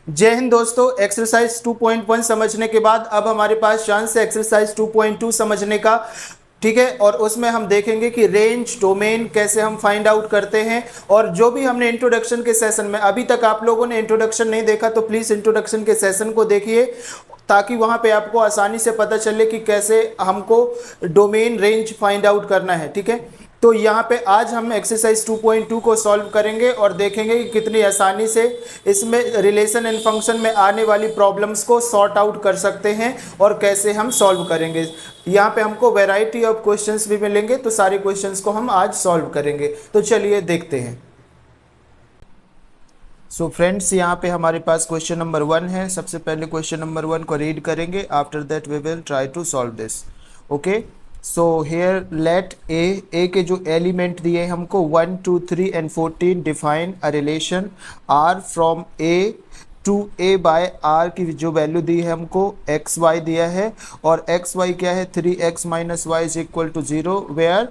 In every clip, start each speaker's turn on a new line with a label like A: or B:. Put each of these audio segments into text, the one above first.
A: जय हिंद दोस्तों। एक्सरसाइज 2.1 समझने के बाद अब हमारे पास चांस है एक्सरसाइज 2.2 समझने का। ठीक है, और उसमें हम देखेंगे कि रेंज डोमेन कैसे हम फाइंड आउट करते हैं। और जो भी हमने इंट्रोडक्शन के सेशन में, अभी तक आप लोगों ने इंट्रोडक्शन नहीं देखा तो प्लीज़ इंट्रोडक्शन के सेशन को देखिए, ताकि वहाँ पे आपको आसानी से पता चले कि कैसे हमको डोमेन रेंज फाइंड आउट करना है। ठीक है, तो यहाँ पे आज हम एक्सरसाइज 2.2 को सॉल्व करेंगे और देखेंगे कि कितनी आसानी से इसमें रिलेशन एंड फंक्शन में आने वाली प्रॉब्लम्स को सॉर्ट आउट कर सकते हैं और कैसे हम सॉल्व करेंगे। यहाँ पे हमको वैरायटी ऑफ क्वेश्चंस भी मिलेंगे, तो सारे क्वेश्चंस को हम आज सॉल्व करेंगे। तो चलिए देखते हैं। सो फ्रेंड्स, यहाँ पे हमारे पास क्वेश्चन नंबर 1 है। सबसे पहले क्वेश्चन नंबर 1 को रीड करेंगे, after that we will try to solve this. Okay, so here let A के जो एलिमेंट दिए हमको 1 2 3 and 14 define a relation R from A to A by R की जो वैल्यू दी है हमको एक्स वाई दिया है, और एक्स वाई क्या है 3x minus Y is equal to 0 where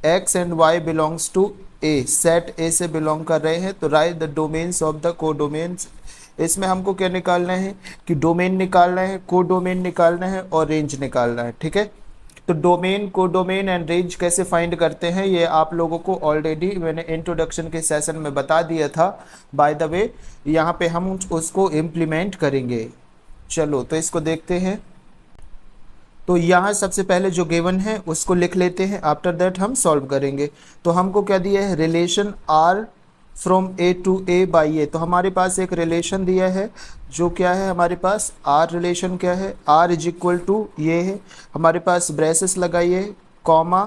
A: X and Y belongs to A, set A से बिलोंग कर रहे हैं। तो write the domains of the codomains. इसमें हमको क्या निकालना है कि डोमेन निकालना है, कोडोमेन निकालना है और रेंज निकालना है। ठीक है, तो डोमेन, कोडोमेन एंड रेंज कैसे फाइंड करते हैं ये आप लोगों को ऑलरेडी मैंने इंट्रोडक्शन के सेशन में बता दिया था। बाय द वे, यहाँ पे हम उसको इम्प्लीमेंट करेंगे। चलो तो इसको देखते हैं। तो यहाँ सबसे पहले जो गिवन है उसको लिख लेते हैं, आफ्टर दैट हम सॉल्व करेंगे। तो हमको क्या दिया है, relation R from A to A by A. तो हमारे पास एक रिलेशन दिया है जो क्या है, हमारे पास आर रिलेशन क्या है, आर इज इक्वल टू ये है, हमारे पास ब्रेसेस लगाइए, कॉमा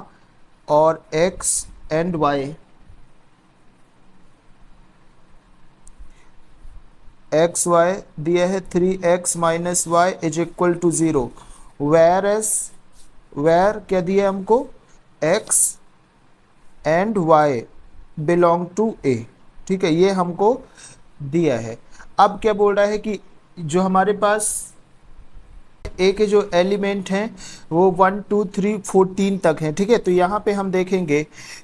A: और x and y. X y दिया है 3x minus Y is equal to 0, where S where क्या दिया हमको, x and y belong to a। ठीक है, ये हमको दिया है। अब क्या बोल रहा है कि जो हमारे पास a के जो एलिमेंट हैं वो 1 2 3 14 तक हैं। ठीक है, तो यहाँ पे हम देखेंगे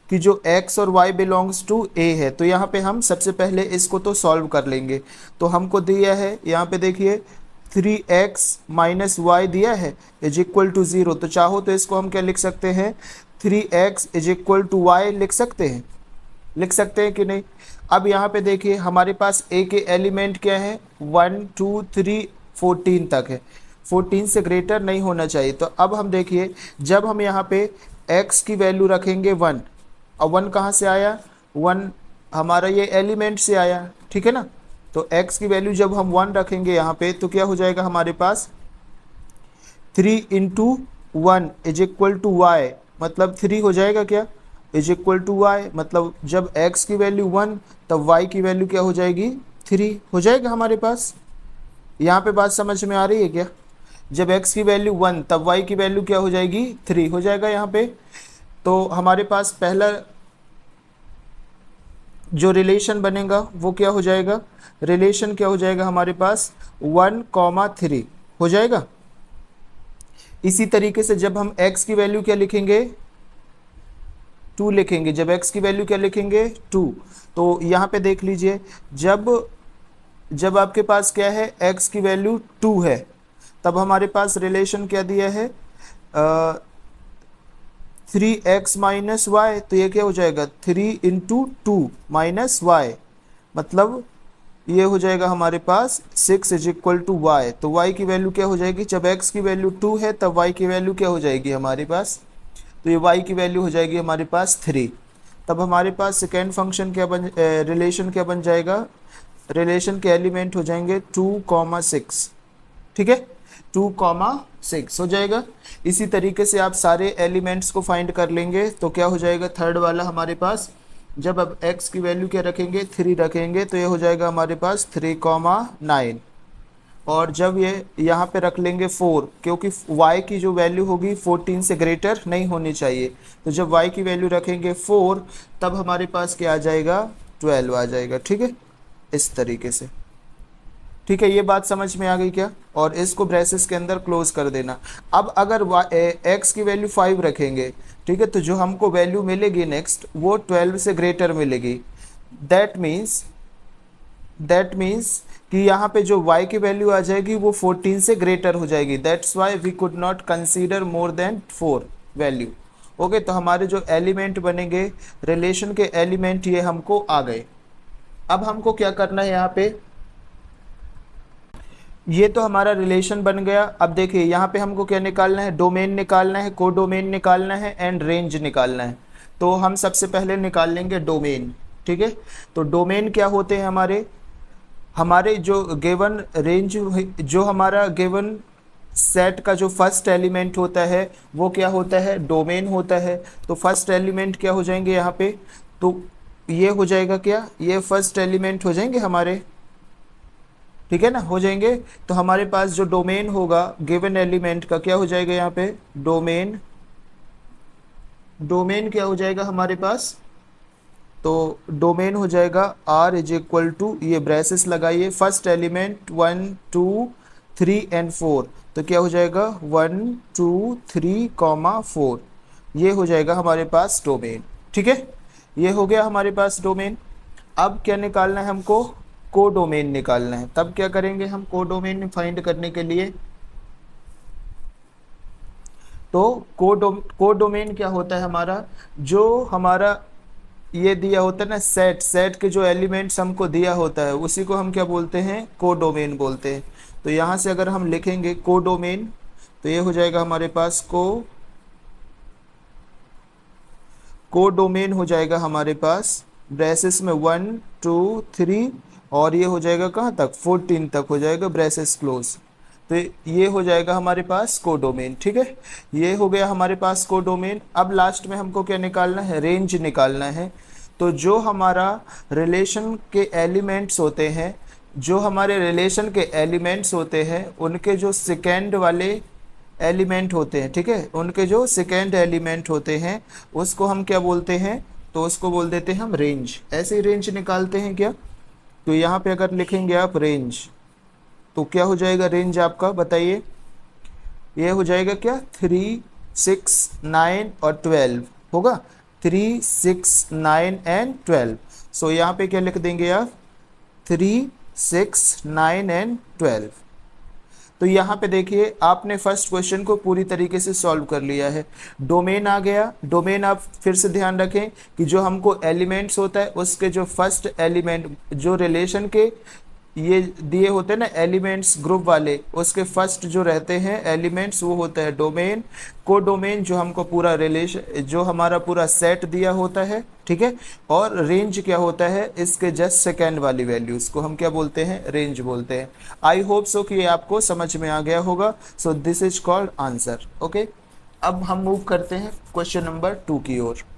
A: कि जो x और y बिलोंग्स टू a है, तो यहाँ पे हम सबसे पहले इसको तो सॉल्व कर लेंगे। तो हमको दिया है, यहाँ पे देखिए 3x माइनस वाई दिया है इज इक्वल टू 0। तो चाहो तो इसको हम क्या लिख सकते हैं, 3x is equal to Y लिख सकते हैं, लिख सकते हैं कि नहीं। अब यहाँ पे देखिए हमारे पास a के एलिमेंट क्या है, 1 2 3 14 तक है, 14 से ग्रेटर नहीं होना चाहिए। तो अब हम देखिए, जब हम यहाँ पे x की वैल्यू रखेंगे 1, और 1 कहाँ से आया, 1 हमारा ये एलिमेंट से आया। ठीक है ना, तो x की वैल्यू जब हम 1 रखेंगे यहाँ पे तो क्या हो जाएगा हमारे पास 3 into 1 is equal to y, मतलब 3 हो जाएगा क्या, इज इक्वल टू वाई। मतलब जब x की वैल्यू 1 तब y की वैल्यू क्या हो जाएगी, 3 हो जाएगा हमारे पास। यहाँ पे बात समझ में आ रही है क्या, जब x की वैल्यू 1 तब y की वैल्यू क्या हो जाएगी, 3 हो जाएगा यहाँ पे। तो हमारे पास पहला जो रिलेशन बनेगा वो क्या हो जाएगा, रिलेशन क्या हो जाएगा हमारे पास 1,3 हो जाएगा। इसी तरीके से जब हम x की वैल्यू क्या लिखेंगे, 2 लिखेंगे। जब x की वैल्यू क्या लिखेंगे, 2। तो यहाँ पे देख लीजिए, जब आपके पास क्या है, x की वैल्यू 2 है, तब हमारे पास रिलेशन क्या दिया है, 3x माइनस वाई। तो ये क्या हो जाएगा, 3 इंटू 2 माइनस वाई, मतलब ये हो जाएगा हमारे पास 6 इज इक्वल टू वाई। तो y की वैल्यू क्या हो जाएगी, जब x की वैल्यू 2 है तब y की वैल्यू क्या हो जाएगी हमारे पास, तो ये y की वैल्यू हो जाएगी हमारे पास 3। तब हमारे पास सेकेंड फंक्शन क्या रिलेशन क्या बन जाएगा, रिलेशन के एलिमेंट हो जाएंगे 2,6। ठीक है, 2,6 हो जाएगा। इसी तरीके से आप सारे एलिमेंट्स को फाइंड कर लेंगे। तो क्या हो जाएगा थर्ड वाला हमारे पास, जब अब x की वैल्यू क्या रखेंगे, 3 रखेंगे, तो ये हो जाएगा हमारे पास 3,9। और जब ये यहाँ पे रख लेंगे 4, क्योंकि y की जो वैल्यू होगी 14 से ग्रेटर नहीं होनी चाहिए। तो जब y की वैल्यू रखेंगे 4, तब हमारे पास क्या आ जाएगा, 12 आ जाएगा। ठीक है, इस तरीके से। ठीक है, ये बात समझ में आ गई क्या, और इसको ब्रेसेस के अंदर क्लोज कर देना। अब अगर x की वैल्यू 5 रखेंगे, ठीक है, तो जो हमको वैल्यू मिलेगी नेक्स्ट वो 12 से ग्रेटर मिलेगी। दैट मीन्स दैट मीन्स कि यहाँ पे जो y की वैल्यू आ जाएगी वो 14 से ग्रेटर हो जाएगी, that's why we could not consider more than 4 value. Okay, तो हमारे जो एलिमेंट बनेंगे, रिलेशन के एलिमेंट ये हमको आ गए। अब हमको क्या करना है यहाँ पे, ये तो हमारा रिलेशन बन गया। अब देखिए यहाँ पे हमको क्या निकालना है, डोमेन निकालना है, को डोमेन निकालना है एंड रेंज निकालना है। तो हम सबसे पहले निकाल लेंगे डोमेन। ठीक है, तो डोमेन क्या होते हैं हमारे, हमारे जो गिवन रेंज, जो हमारा गिवन सेट का जो फर्स्ट एलिमेंट होता है वो क्या होता है, डोमेन होता है। तो फर्स्ट एलिमेंट क्या हो जाएंगे यहाँ पे, तो ये हो जाएगा क्या, ये फर्स्ट एलिमेंट हो जाएंगे हमारे, ठीक है ना, हो जाएंगे। तो हमारे पास जो डोमेन होगा गिवन एलिमेंट का क्या हो जाएगा यहाँ पे, डोमेन, डोमेन क्या हो जाएगा हमारे पास, तो डोमेन हो जाएगा r इज इक्वल टू, ये ब्रेसेस लगाइए, फर्स्ट एलिमेंट 1 2 3 एंड 4, तो क्या हो जाएगा 1 2 3 4, ये हो जाएगा हमारे पास डोमेन। ठीक है, ये हो गया हमारे पास डोमेन। अब क्या निकालना है हमको, को डोमेन निकालना है। तब क्या करेंगे हम, को डोमेन फाइंड करने के लिए, तो को डोमेन क्या होता है हमारा, जो हमारा ये दिया होता है ना सेट, सेट के जो एलिमेंट्स हमको दिया होता है उसी को हम क्या बोलते हैं, को डोमेन बोलते हैं। तो यहाँ से अगर हम लिखेंगे को डोमेन, तो ये हो जाएगा हमारे पास को डोमेन हो जाएगा हमारे पास ब्रेसेस में 1 2 3, और ये हो जाएगा कहाँ तक, 14 तक हो जाएगा ब्रेसेस क्लोज। तो ये हो जाएगा हमारे पास को डोमेन। ठीक है, ये हो गया हमारे पास को डोमेन। अब लास्ट में हमको क्या निकालना है, रेंज निकालना है। तो जो हमारा रिलेशन के एलिमेंट्स होते हैं, जो हमारे रिलेशन के एलिमेंट्स होते हैं उनके जो सेकेंड वाले एलिमेंट होते हैं, ठीक है, उनके जो सेकेंड एलिमेंट होते हैं उसको हम क्या बोलते हैं, तो उसको बोल देते हैं हम रेंज। ऐसे ही रेंज निकालते हैं क्या, तो यहाँ पे अगर लिखेंगे आप रेंज, तो क्या हो जाएगा रेंज आपका, बताइए, ये हो जाएगा क्या 3 6 9 और 12 होगा, 3 6 9 एंड 12। सो यहाँ पे क्या लिख देंगे आप, 3 6 9 एंड 12। तो यहाँ पे देखिए आपने फर्स्ट क्वेश्चन को पूरी तरीके से सॉल्व कर लिया है। डोमेन आ गया, डोमेन आप फिर से ध्यान रखें कि जो हमको एलिमेंट्स होता है उसके जो फर्स्ट एलिमेंट, जो रिलेशन के ये दिए होते हैं ना एलिमेंट्स ग्रुप वाले, उसके फर्स्ट जो रहते हैं एलिमेंट्स वो होता है डोमेन। को डोमेन जो हमको पूरा रिलेशन, जो हमारा पूरा सेट दिया होता है, ठीक है। और रेंज क्या होता है, इसके जस्ट सेकेंड वाली वैल्यूज को हम क्या बोलते हैं, रेंज बोलते हैं। आई होप सो कि ये आपको समझ में आ गया होगा। So this is called answer. Okay, अब हम मूव करते हैं क्वेश्चन नंबर 2 की ओर।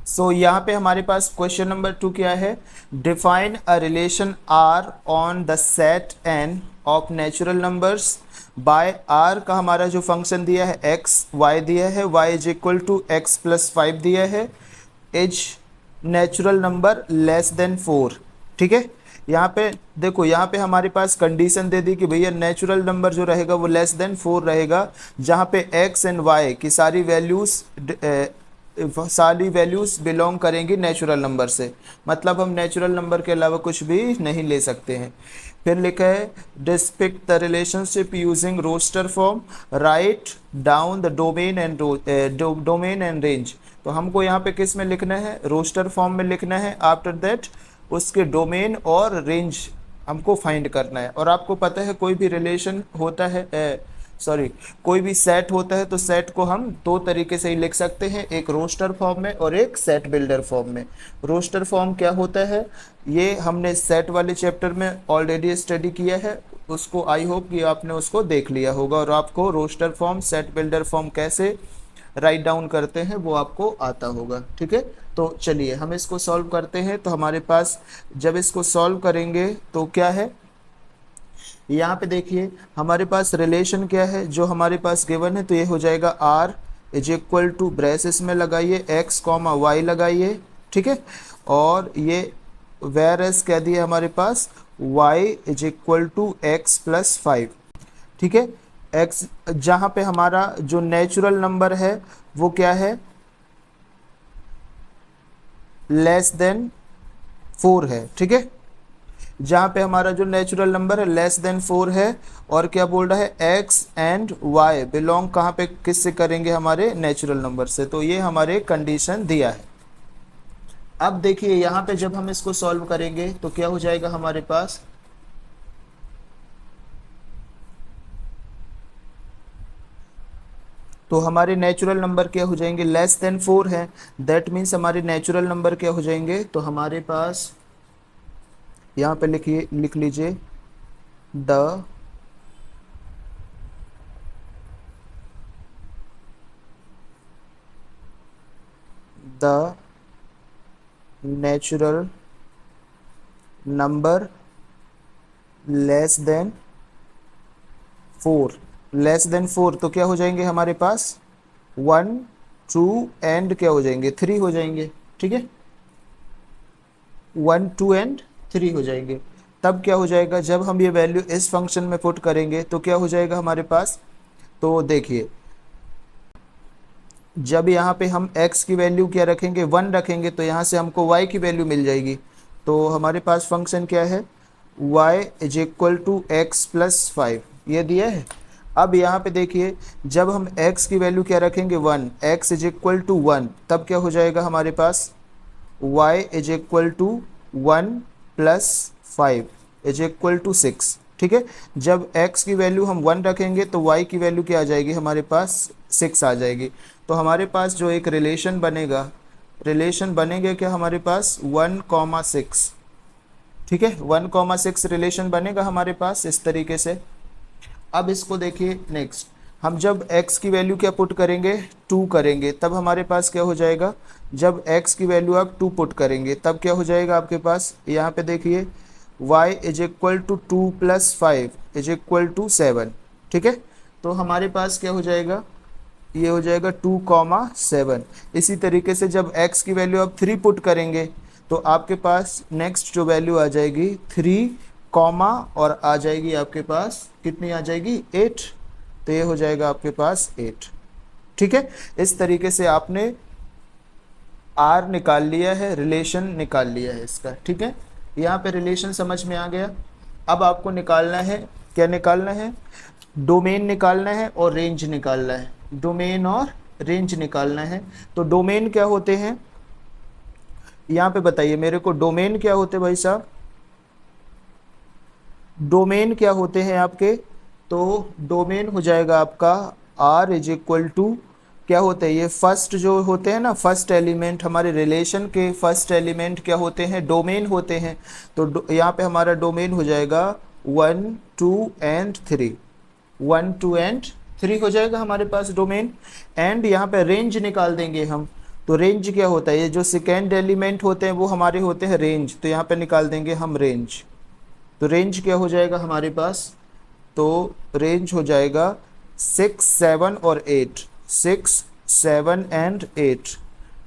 A: सो यहाँ पे हमारे पास क्वेश्चन नंबर 2 क्या है, define a relation R on the set N of natural numbers by R का हमारा जो फंक्शन दिया है एक्स वाई दिया है, y is equal to x plus 5 दिया है, as natural number less than 4। ठीक है, यहाँ पे देखो, यहाँ पे हमारे पास कंडीशन दे दी कि भैया नेचुरल नंबर जो रहेगा वो लेस देन 4 रहेगा, जहाँ पे एक्स एंड वाई की सारी वैल्यूज बिलोंग करेंगी नेचुरल नंबर से, मतलब हम नेचुरल नंबर के अलावा कुछ भी नहीं ले सकते हैं। फिर लिखा है describe the relationship using roster form, write down the domain and range. तो हमको यहाँ पे किस में लिखना है, रोस्टर फॉर्म में लिखना है। आफ्टर दैट उसके डोमेन और रेंज हमको फाइंड करना है। और आपको पता है कोई भी रिलेशन होता है, कोई भी सेट होता है तो सेट को हम दो तरीके से ही लिख सकते हैं, एक रोस्टर फॉर्म में और एक सेट बिल्डर फॉर्म में। रोस्टर फॉर्म क्या होता है, ये हमने सेट वाले चैप्टर में ऑलरेडी स्टडी किया है, उसको आई होप कि आपने उसको देख लिया होगा और आपको roster form, set builder form कैसे राइट डाउन करते हैं वो आपको आता होगा। ठीक है, तो चलिए हम इसको सॉल्व करते हैं। तो हमारे पास जब इसको सॉल्व करेंगे तो क्या है, यहाँ पे देखिए हमारे पास रिलेशन क्या है जो हमारे पास गिवन है, तो ये हो जाएगा r is equal to braces में लगाइए x कॉमा वाई लगाइए, ठीक है। और ये वेर एस कह दिए हमारे पास y is equal to x plus 5, ठीक है। x जहाँ पे हमारा जो नेचुरल नंबर है वो क्या है, लेस देन 4 है, ठीक है। जहाँ पे हमारा जो नेचुरल नंबर है लेस देन 4 है, और क्या बोल रहा है एक्स एंड वाई बिलोंग कहाँ पे किससे करेंगे, हमारे नेचुरल नंबर से। तो ये हमारे कंडीशन दिया है। अब देखिए यहाँ पे जब हम इसको सॉल्व करेंगे तो क्या हो जाएगा हमारे पास, तो हमारे नेचुरल नंबर क्या हो जाएंगे, लेस देन 4 है, दैट मीन्स हमारे नेचुरल नंबर क्या हो जाएंगे, तो हमारे पास यहाँ पे लिखिए, लिख लीजिए the the natural number less than 4, less than 4 तो क्या हो जाएंगे हमारे पास 1 2 एंड क्या हो जाएंगे 3 हो जाएंगे, ठीक है, 1 2 एंड 3 हो जाएंगे। तब क्या हो जाएगा, जब हम ये वैल्यू इस फंक्शन में पुट करेंगे तो क्या हो जाएगा हमारे पास, तो देखिए जब यहाँ पे हम x की वैल्यू क्या रखेंगे 1 रखेंगे तो यहाँ से हमको y की वैल्यू मिल जाएगी। तो हमारे पास फंक्शन क्या है, y is equal to x plus 5, ये दिया है। अब यहाँ पे देखिए जब हम x की वैल्यू क्या रखेंगे 1, x इज इक्वल टू 1, तब क्या हो जाएगा हमारे पास y is equal to 1 plus 5 is equal to 6, ठीक है। जब x की वैल्यू हम 1 रखेंगे तो y की वैल्यू क्या आ जाएगी हमारे पास 6 आ जाएगी। तो हमारे पास जो एक रिलेशन बनेगा, रिलेशन बनेगा क्या हमारे पास 1,6, ठीक है, 1,6 रिलेशन बनेगा हमारे पास इस तरीके से। अब इसको देखिए नेक्स्ट, हम जब x की वैल्यू क्या पुट करेंगे 2 करेंगे, तब हमारे पास क्या हो जाएगा, जब x की वैल्यू आप 2 पुट करेंगे तब क्या हो जाएगा आपके पास, यहाँ पे देखिए y is equal to 2 plus 5 is equal to 7, ठीक है। तो हमारे पास क्या हो जाएगा, ये हो जाएगा 2,7। इसी तरीके से जब x की वैल्यू आप 3 पुट करेंगे तो आपके पास नेक्स्ट जो वैल्यू आ जाएगी 3 कॉमा और आ जाएगी आपके पास कितनी आ जाएगी 8, तो ये हो जाएगा आपके पास 8, ठीक है। इस तरीके से आपने r निकाल लिया है, रिलेशन निकाल लिया है इसका, ठीक है। यहाँ पे रिलेशन समझ में आ गया। अब आपको निकालना है, क्या निकालना है, डोमेन निकालना है और रेंज निकालना है, डोमेन और रेंज निकालना है। तो डोमेन क्या होते हैं, यहाँ पे बताइए मेरे को, डोमेन क्या होते हैं भाई साहब, डोमेन क्या होते हैं आपके, तो डोमेन हो जाएगा आपका r इज इक्वल टू क्या होते हैं, ये फर्स्ट जो होते हैं ना, फर्स्ट एलिमेंट हमारे रिलेशन के फर्स्ट एलिमेंट क्या होते हैं, डोमेन होते हैं। तो यहाँ पे हमारा डोमेन हो जाएगा 1 2 एंड 3, 1 2 एंड 3 हो जाएगा हमारे पास डोमेन। एंड यहाँ पे रेंज निकाल देंगे हम, तो रेंज क्या होता है, ये जो सेकेंड एलिमेंट होते हैं वो हमारे होते हैं रेंज, तो यहाँ पे निकाल देंगे हम रेंज। तो रेंज क्या हो जाएगा हमारे पास, तो रेंज हो जाएगा 6 7 और 8, 6 7 एंड 8,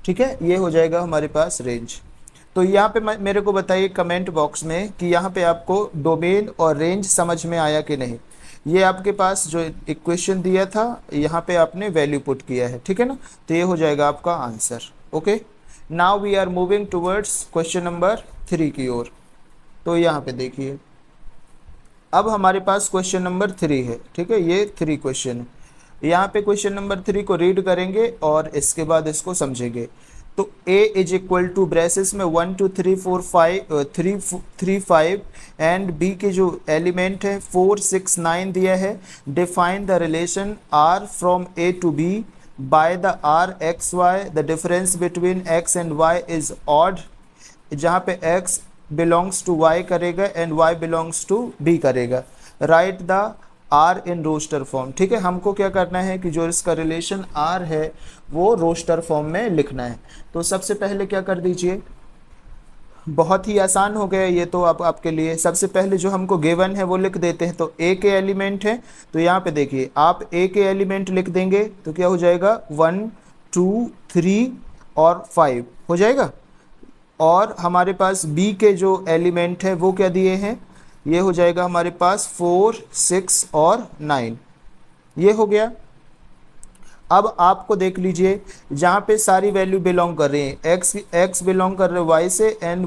A: ठीक है, ये हो जाएगा हमारे पास रेंज। तो यहाँ पे मेरे को बताइए कमेंट बॉक्स में कि यहाँ पे आपको डोमेन और रेंज समझ में आया कि नहीं। ये आपके पास जो इक्वेशन दिया था यहाँ पे आपने वैल्यू पुट किया है, ठीक है ना, तो ये हो जाएगा आपका answer. Okay, now we are moving towards question number 3 की ओर। तो यहाँ पे देखिए अब हमारे पास क्वेश्चन नंबर 3 है, ठीक है, ये 3 क्वेश्चन है। यहाँ पे क्वेश्चन नंबर 3 को रीड करेंगे और इसके बाद इसको समझेंगे। तो a is equal to braces में 1 2 3 4 5 3 5 एंड b के जो एलिमेंट है 4 6 9 दिया है। Define the relation r from a to b by the r x y, the difference between x and y is odd, जहाँ पे x बिलोंग्स टू y करेगा and y belongs to b करेगा। Write the r in roster form, ठीक है, हमको क्या करना है कि जो इसका रिलेशन r है वो रोस्टर फॉर्म में लिखना है। तो सबसे पहले क्या कर दीजिए, बहुत ही आसान हो गया ये तो आपके लिए। सबसे पहले जो हमको गिवन है वो लिख देते हैं। तो a के एलिमेंट है, तो यहाँ पे देखिए आप a के एलिमेंट लिख देंगे तो क्या हो जाएगा 1 2 3 और 5 हो जाएगा। और हमारे पास b के जो एलिमेंट है वो क्या दिए हैं, ये हो जाएगा हमारे पास 4 6 और 9, ये हो गया। अब आपको देख लीजिए जहाँ पे सारी वैल्यू बिलोंग कर रही हैं, x बिलोंग कर रहे हैं y से एंड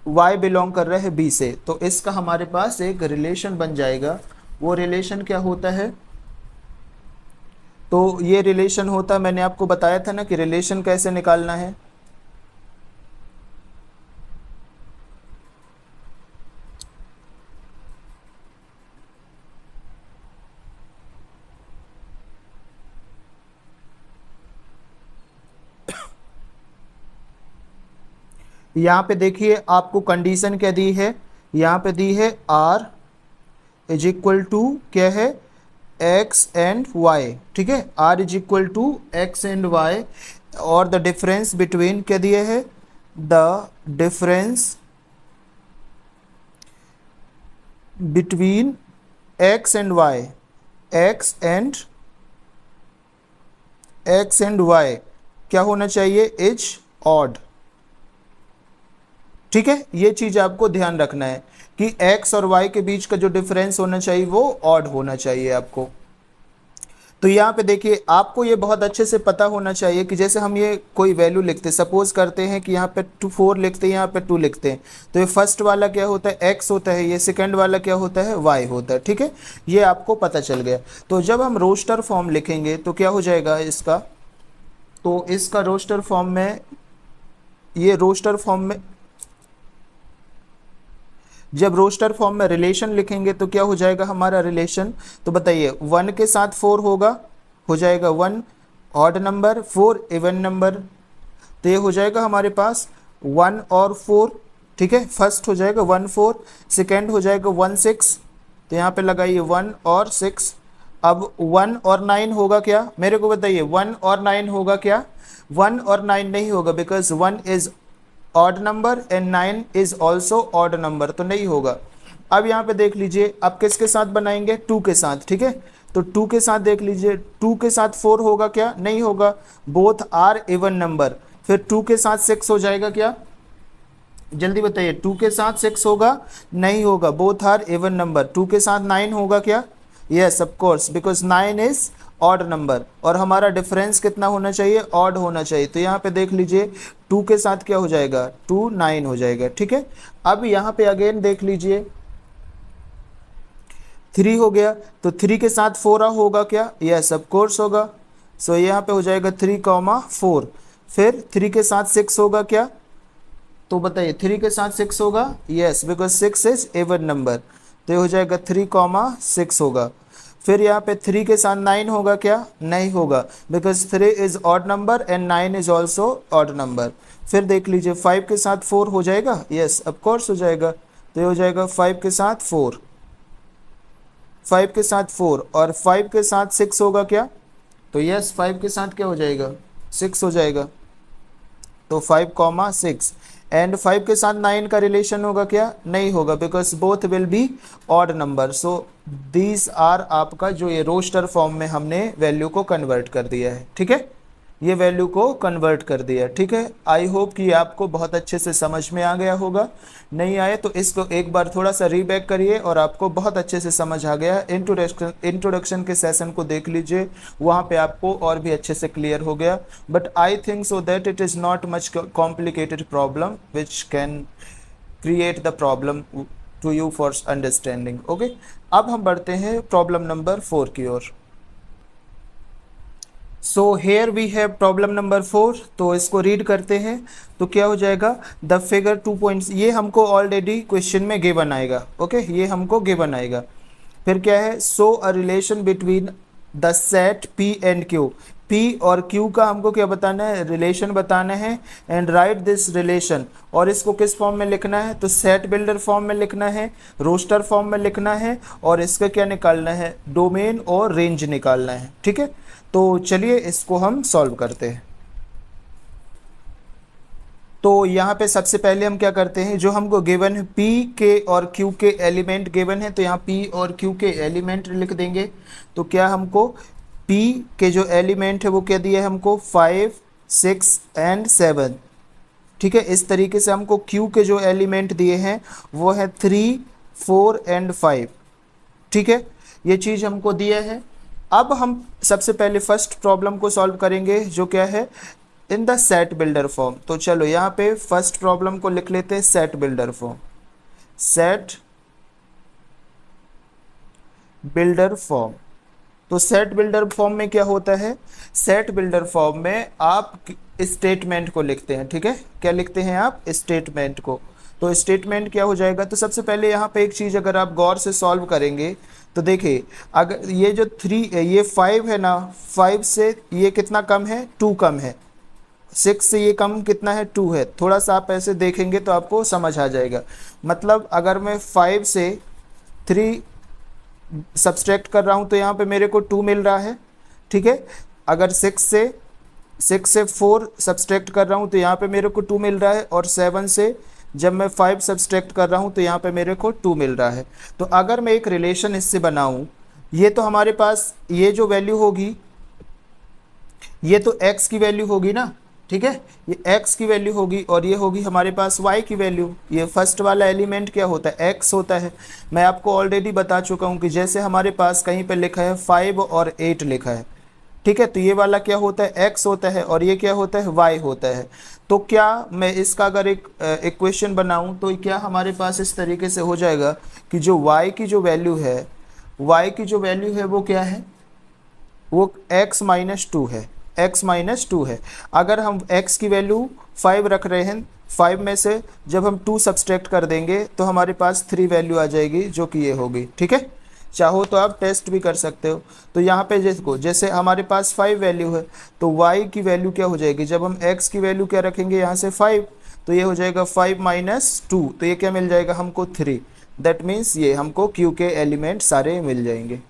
A: y बिलोंग कर रहा है b से, तो इसका हमारे पास एक रिलेशन बन जाएगा। वो रिलेशन क्या होता है? तो ये रिलेशन होता, मैंने आपको बताया था ना कि रिलेशन कैसे निकालना है। यहाँ पे देखिए आपको कंडीशन क्या दी है, यहाँ पे दी है r इज इक्वल टू क्या है, x एंड y। ठीक है, r is equal to x and y, और द डिफरेंस बिटवीन क्या दिए है, the difference between x and y, x and y क्या होना चाहिए, इज ऑड। ठीक है, ये चीज आपको ध्यान रखना है कि x और y के बीच का जो डिफरेंस होना चाहिए वो ऑड होना चाहिए आपको। तो यहाँ पे देखिए आपको ये बहुत अच्छे से पता होना चाहिए कि जैसे हम ये कोई वैल्यू लिखते, सपोज करते हैं कि यहाँ पे 4 लिखते हैं, यहाँ पे 2 लिखते हैं, तो ये फर्स्ट वाला क्या होता है, x होता है, ये सेकंड वाला क्या होता है, y होता है। ठीक है, ये आपको पता चल गया। तो जब हम रोस्टर फॉर्म लिखेंगे तो क्या हो जाएगा इसका, तो इसका रोस्टर फॉर्म में, ये रोस्टर फॉर्म में, जब रोस्टर फॉर्म में रिलेशन लिखेंगे तो क्या हो जाएगा हमारा रिलेशन, तो बताइए 1 के साथ 4 होगा, हो जाएगा 1 ऑड नंबर, 4 इवन नंबर, तो ये हो जाएगा हमारे पास 1 और 4। ठीक है, फर्स्ट हो जाएगा 1 4, सेकेंड हो जाएगा 1 6, तो यहाँ पे लगाइए 1 और 6। अब 1 और 9 होगा क्या, मेरे को बताइए 1 और 9 होगा क्या, 1 और 9 नहीं होगा, because 1 is odd number and 9 is also odd number, तो नहीं होगा। अब यहाँ पे देख लीजिए, अब किसके साथ बनाएंगे, 2 के साथ। ठीक है, तो 2 के साथ देख लीजिए, 2 के साथ 4 होगा क्या, नहीं होगा, बोथ आर इवन नंबर। फिर 2 के साथ 6 हो जाएगा क्या, जल्दी बताइए, 2 के साथ 6 होगा, नहीं होगा, बोथ आर इवन नंबर। 2 के साथ 9 होगा क्या, yes of course, because 9 is odd number, और हमारा डिफरेंस कितना होना चाहिए, ऑड होना चाहिए। तो यहाँ पे देख लीजिए 2 के साथ क्या हो जाएगा, 2 9 हो जाएगा। ठीक है, अब यहाँ पे अगेन देख लीजिए 3 हो गया, तो 3 के साथ 4 होगा क्या, यस ऑफ कोर्स होगा। सो यहाँ पे हो जाएगा 3 4। फिर 3 के साथ 6 होगा क्या, तो बताइए 3 के साथ 6 होगा, yes, because 6 is even number, तो ये हो जाएगा 3 6 होगा। फिर यहाँ पे 3 के साथ 9 होगा क्या, नहीं होगा, because 3 is odd number and 9 is also odd number. फिर देख लीजिए 5 के साथ 4 हो जाएगा, यस ऑफ कोर्स हो जाएगा, तो ये हो जाएगा 5 के साथ 4, 5 के साथ 4, और 5 के साथ 6 होगा क्या, तो यस 5 के साथ क्या हो जाएगा, 6 हो जाएगा, तो 5 6। एंड 5 के साथ 9 का रिलेशन होगा क्या, नहीं होगा, because both will be odd number. So these are आपका जो ये रोस्टर फॉर्म में हमने वैल्यू को कन्वर्ट कर दिया है। ठीक है, ये वैल्यू को कन्वर्ट कर दिया। ठीक है, आई होप कि आपको बहुत अच्छे से समझ में आ गया होगा, नहीं आए तो इसको एक बार थोड़ा सा रीबैक करिए और आपको बहुत अच्छे से समझ आ गया। इंट्रोडक्शन के सेशन को देख लीजिए, वहाँ पे आपको और भी अच्छे से क्लियर हो गया। But I think so that it is not much complicated problem which can create the problem to you for understanding. Okay, अब हम बढ़ते हैं प्रॉब्लम नंबर 4 की ओर। So here we have problem number 4, तो इसको रीड करते हैं। तो क्या हो जाएगा, द फिगर 2 पॉइंट्स, ये हमको ऑलरेडी क्वेश्चन में गिवन आएगा। ओके, ये हमको गिवन आएगा। फिर क्या है, so a relation between the set P and Q, P और क्यू का हमको क्या बताना है, रिलेशन बताना है। एंड राइट दिस रिलेशन, और इसको किस फॉर्म में लिखना है, तो सेट बिल्डर फॉर्म में लिखना है, रोस्टर फॉर्म में लिखना है, और इसका क्या निकालना है, डोमेन और रेंज निकालना है। ठीक है, तो चलिए इसको हम सॉल्व करते हैं। तो यहाँ पे सबसे पहले हम क्या करते हैं, जो हमको गिवन है P के और Q के एलिमेंट गिवन है, तो यहाँ P और Q के एलिमेंट लिख देंगे। तो क्या हमको P के जो एलिमेंट है वो क्या दिया है हमको, 5 6 एंड 7। ठीक है, इस तरीके से हमको Q के जो एलिमेंट दिए हैं वो है 3 4 एंड 5। ठीक है, ये चीज़ हमको दिया है। अब हम सबसे पहले फर्स्ट प्रॉब्लम को सॉल्व करेंगे, जो क्या है, in the set builder form. तो चलो यहाँ पे फर्स्ट प्रॉब्लम को लिख लेते हैं set builder form. Set builder form, तो सेट बिल्डर फॉर्म में क्या होता है, सेट बिल्डर फॉर्म में आप स्टेटमेंट को लिखते हैं, ठीक है। क्या लिखते हैं आप, स्टेटमेंट को। तो स्टेटमेंट क्या हो जाएगा, तो सबसे पहले यहाँ पे एक चीज़ अगर आप गौर से सॉल्व करेंगे तो देखिए, अगर ये जो 3 ये 5 है ना, 5 से ये कितना कम है, 2 कम है। 6 से ये कम कितना है, 2 है। थोड़ा सा आप ऐसे देखेंगे तो आपको समझ आ जाएगा। मतलब अगर मैं 5 से 3 सब्सट्रैक्ट कर रहा हूँ तो यहाँ पे मेरे को 2 मिल रहा है, ठीक है। अगर 6 से 4 सब्सट्रैक्ट कर रहा हूँ तो यहाँ पे मेरे को 2 मिल रहा है, और 7 से जब मैं 5 सब्सट्रैक्ट कर रहा हूँ तो यहाँ पे मेरे को 2 मिल रहा है। तो अगर मैं एक रिलेशन इससे बनाऊँ, ये तो हमारे पास ये जो वैल्यू होगी ये तो x की वैल्यू होगी ना, ठीक है। ये x की वैल्यू होगी और ये होगी हमारे पास y की वैल्यू। ये फर्स्ट वाला एलिमेंट क्या होता है, x होता है। मैं आपको ऑलरेडी बता चुका हूँ कि जैसे हमारे पास कहीं पे लिखा है 5 और 8 लिखा है, ठीक है, तो ये वाला क्या होता है, x होता है, और ये क्या होता है, y होता है। तो क्या मैं इसका अगर एक इक्वेशन बनाऊँ तो क्या हमारे पास इस तरीके से हो जाएगा कि जो y की जो वैल्यू है, y की जो वैल्यू है वो क्या है, वो x माइनस 2 है, x माइनस 2 है। अगर हम x की वैल्यू 5 रख रहे हैं, 5 में से जब हम 2 सब्सट्रैक्ट कर देंगे तो हमारे पास 3 वैल्यू आ जाएगी, जो कि ये होगी, ठीक है। चाहो तो आप टेस्ट भी कर सकते हो। तो यहाँ पे जैसे हमारे पास 5 वैल्यू है तो y की वैल्यू क्या हो जाएगी, जब हम x की वैल्यू क्या रखेंगे यहाँ से 5, तो ये हो जाएगा 5 माइनस 2, तो ये क्या मिल जाएगा हमको 3। दैट मीन्स ये हमको q के एलिमेंट सारे मिल जाएंगे,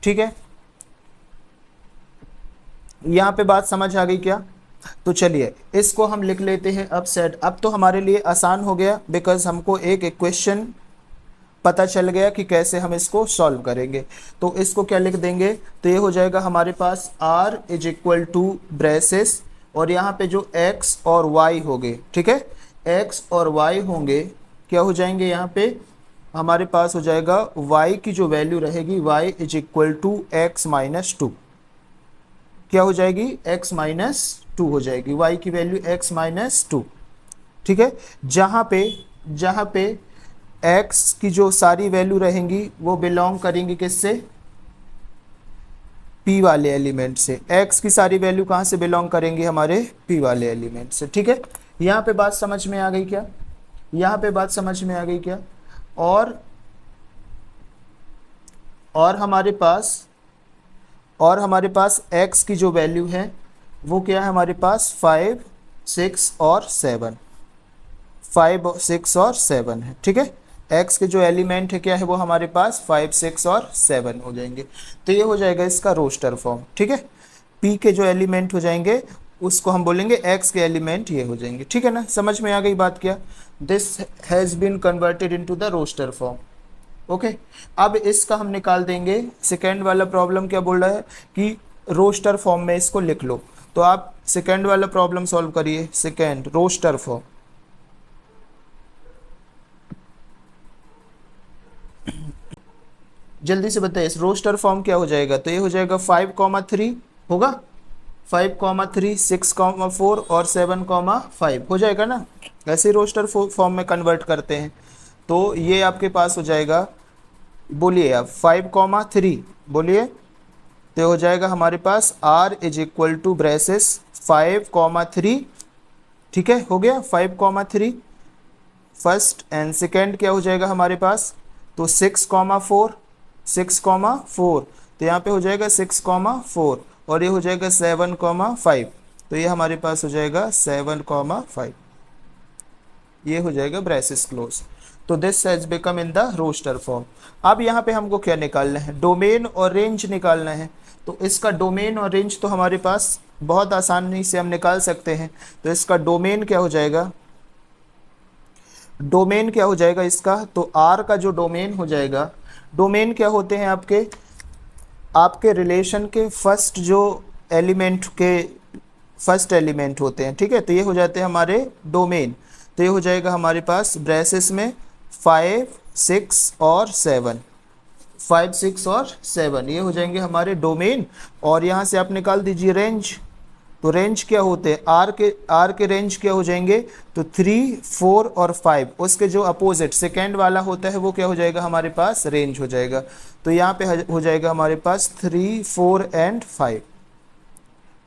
A: ठीक है। यहाँ पे बात समझ आ गई क्या। तो चलिए इसको हम लिख लेते हैं अब सेट। अब तो हमारे लिए आसान हो गया, बिकॉज हमको एक इक्वेशन पता चल गया कि कैसे हम इसको सॉल्व करेंगे। तो इसको क्या लिख देंगे, तो ये हो जाएगा हमारे पास r is equal to braces, और यहाँ पे जो x और y होंगे, ठीक है, x और y होंगे, क्या हो जाएंगे, यहाँ पे हमारे पास हो जाएगा y की जो वैल्यू रहेगी y is equal to x minus 2। क्या हो जाएगी, x माइनस 2 हो जाएगी, y की वैल्यू x माइनस 2, ठीक है। जहाँ पे x की जो सारी वैल्यू रहेंगी वो बिलोंग करेंगी किससे, p वाले एलिमेंट से। x की सारी वैल्यू कहाँ से बिलोंग करेंगी, हमारे p वाले एलिमेंट से, ठीक है। यहाँ पे बात समझ में आ गई क्या, यहाँ पे बात समझ में आ गई क्या। और हमारे पास x की जो वैल्यू है वो क्या है, हमारे पास 5, 6 और 7, 5, 6 और 7 है, ठीक है। x के जो एलिमेंट है क्या है, वो हमारे पास 5, 6 और 7 हो जाएंगे। तो ये हो जाएगा इसका रोस्टर फॉर्म, ठीक है। p के जो एलिमेंट हो जाएंगे उसको हम बोलेंगे x के एलिमेंट ये हो जाएंगे, ठीक है ना। समझ में आ गई बात क्या, this has been converted into the roster form, okay. अब इसका हम निकाल देंगे। सेकेंड वाला प्रॉब्लम क्या बोल रहा है कि रोस्टर फॉर्म में इसको लिख लो। तो आप सेकेंड वाला प्रॉब्लम सॉल्व करिए, सेकेंड रोस्टर फॉर्म। जल्दी से बताइए रोस्टर फॉर्म क्या हो जाएगा। तो ये हो जाएगा 5,3 होगा, 5,3, 6,4 और 7,5 हो जाएगा ना। ऐसे रोस्टर फॉर्म में कन्वर्ट करते हैं। तो ये आपके पास हो जाएगा, बोलिए आप 5,3 बोलिए, तो हो जाएगा हमारे पास r is equal to braces 5,3, ठीक है, हो गया 5,3। फर्स्ट एंड सेकेंड क्या हो जाएगा हमारे पास, तो 6,4, 6,4, तो यहाँ पे हो जाएगा 6,4, और ये हो जाएगा 7,5, तो ये हमारे पास हो जाएगा 7,5, ये हो जाएगा ब्रेसेस क्लोज। तो this has become in the roster form. अब यहाँ पे हमको क्या निकालना है, डोमेन और रेंज निकालना है। तो इसका डोमेन और रेंज तो हमारे पास बहुत आसानी से हम निकाल सकते हैं। तो इसका डोमेन क्या हो जाएगा, डोमेन क्या हो जाएगा इसका, तो R का जो डोमेन हो जाएगा, डोमेन क्या होते हैं आपके रिलेशन के फर्स्ट जो एलिमेंट के फर्स्ट एलिमेंट होते हैं, ठीक है। तो ये हो जाते हैं हमारे डोमेन। तो ये हो जाएगा हमारे पास ब्रेसेस में 5, 6 और 7, 5, 6 और 7, ये हो जाएंगे हमारे डोमेन। और यहाँ से आप निकाल दीजिए रेंज। तो रेंज क्या होते हैं, आर के रेंज क्या हो जाएंगे, तो 3, 4 और 5, उसके जो अपोजिट सेकेंड वाला होता है वो क्या हो जाएगा हमारे पास, रेंज हो जाएगा। तो यहाँ पे हो जाएगा हमारे पास 3, 4 एंड 5।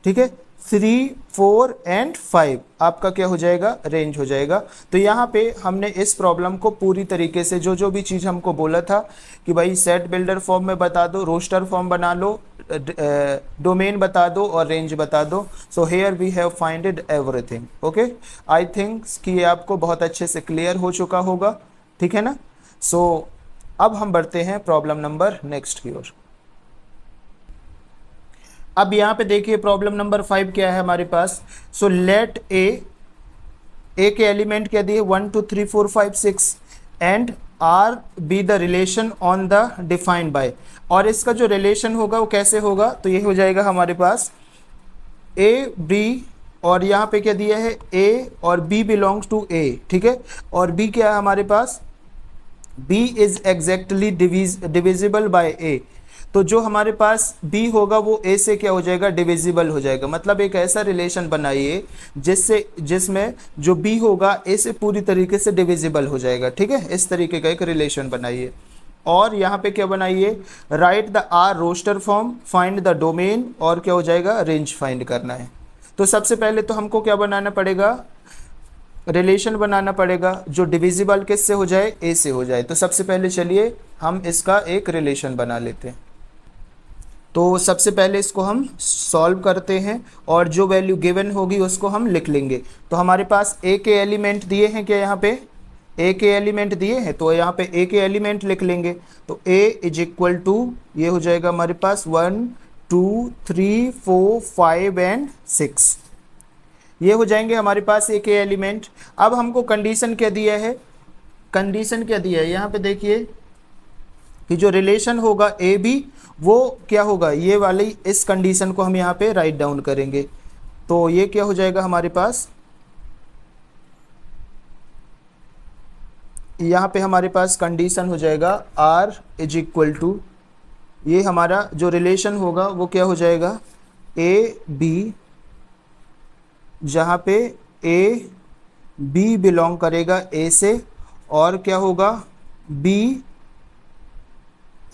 A: ठीक है, 3, 4 एंड 5 आपका क्या हो जाएगा, रेंज हो जाएगा। तो यहाँ पे हमने इस प्रॉब्लम को पूरी तरीके से जो जो भी चीज़ हमको बोला था कि भाई सेट बिल्डर फॉर्म में बता दो, रोस्टर फॉर्म बना लो, डोमेन बता दो और रेंज बता दो। So here we have finded everything. Okay, I think कि ये आपको बहुत अच्छे से क्लियर हो चुका होगा। ठीक है ना। सो अब हम बढ़ते हैं प्रॉब्लम नंबर नेक्स्ट की ओर। अब यहाँ पे देखिए प्रॉब्लम नंबर 5 क्या है हमारे पास। सो लेट ए के एलिमेंट क्या दिए 1 2 3 4 5 6 and R be the relation on the defined by. और इसका जो रिलेशन होगा वो कैसे होगा, तो ये हो जाएगा हमारे पास ए बी, और यहाँ पे क्या दिया है ए और बी बिलोंग्स टू ए। ठीक है, और बी क्या है हमारे पास, B is exactly divisible by A. तो जो हमारे पास b होगा वो a से क्या हो जाएगा, डिविजिबल हो जाएगा। मतलब एक ऐसा रिलेशन बनाइए जिसमें जो b होगा a से पूरी तरीके से डिविजिबल हो जाएगा। ठीक है, इस तरीके का एक रिलेशन बनाइए। और यहाँ पे क्या बनाइए, write the R roster form, find the domain, और क्या हो जाएगा, रेंज फाइंड करना है। तो सबसे पहले तो हमको क्या बनाना पड़ेगा, रिलेशन बनाना पड़ेगा जो डिविजिबल किससे हो जाए, a से हो जाए। तो सबसे पहले चलिए हम इसका एक रिलेशन बना लेते हैं। तो सबसे पहले इसको हम सॉल्व करते हैं और जो वैल्यू गिवन होगी उसको हम लिख लेंगे। तो हमारे पास a के एलिमेंट दिए हैं, क्या यहाँ पे a के एलिमेंट दिए हैं, तो यहाँ पे a के एलिमेंट लिख लेंगे। तो a इज इक्वल टू, ये हो जाएगा हमारे पास 1 2 3 4 5 एंड 6, ये हो जाएंगे हमारे पास a के एलिमेंट। अब हमको कंडीशन क्या दिया है, कंडीशन क्या दिया है यहाँ पे देखिए कि जो रिलेशन होगा ए बी वो क्या होगा, ये वाली इस कंडीशन को हम यहाँ पे राइट डाउन करेंगे। तो ये क्या हो जाएगा हमारे पास, यहाँ पे हमारे पास कंडीशन हो जाएगा आर इज इक्वल टू, ये हमारा जो रिलेशन होगा वो क्या हो जाएगा ए बी, जहाँ पे ए बी बिलोंग करेगा ए से, और क्या होगा B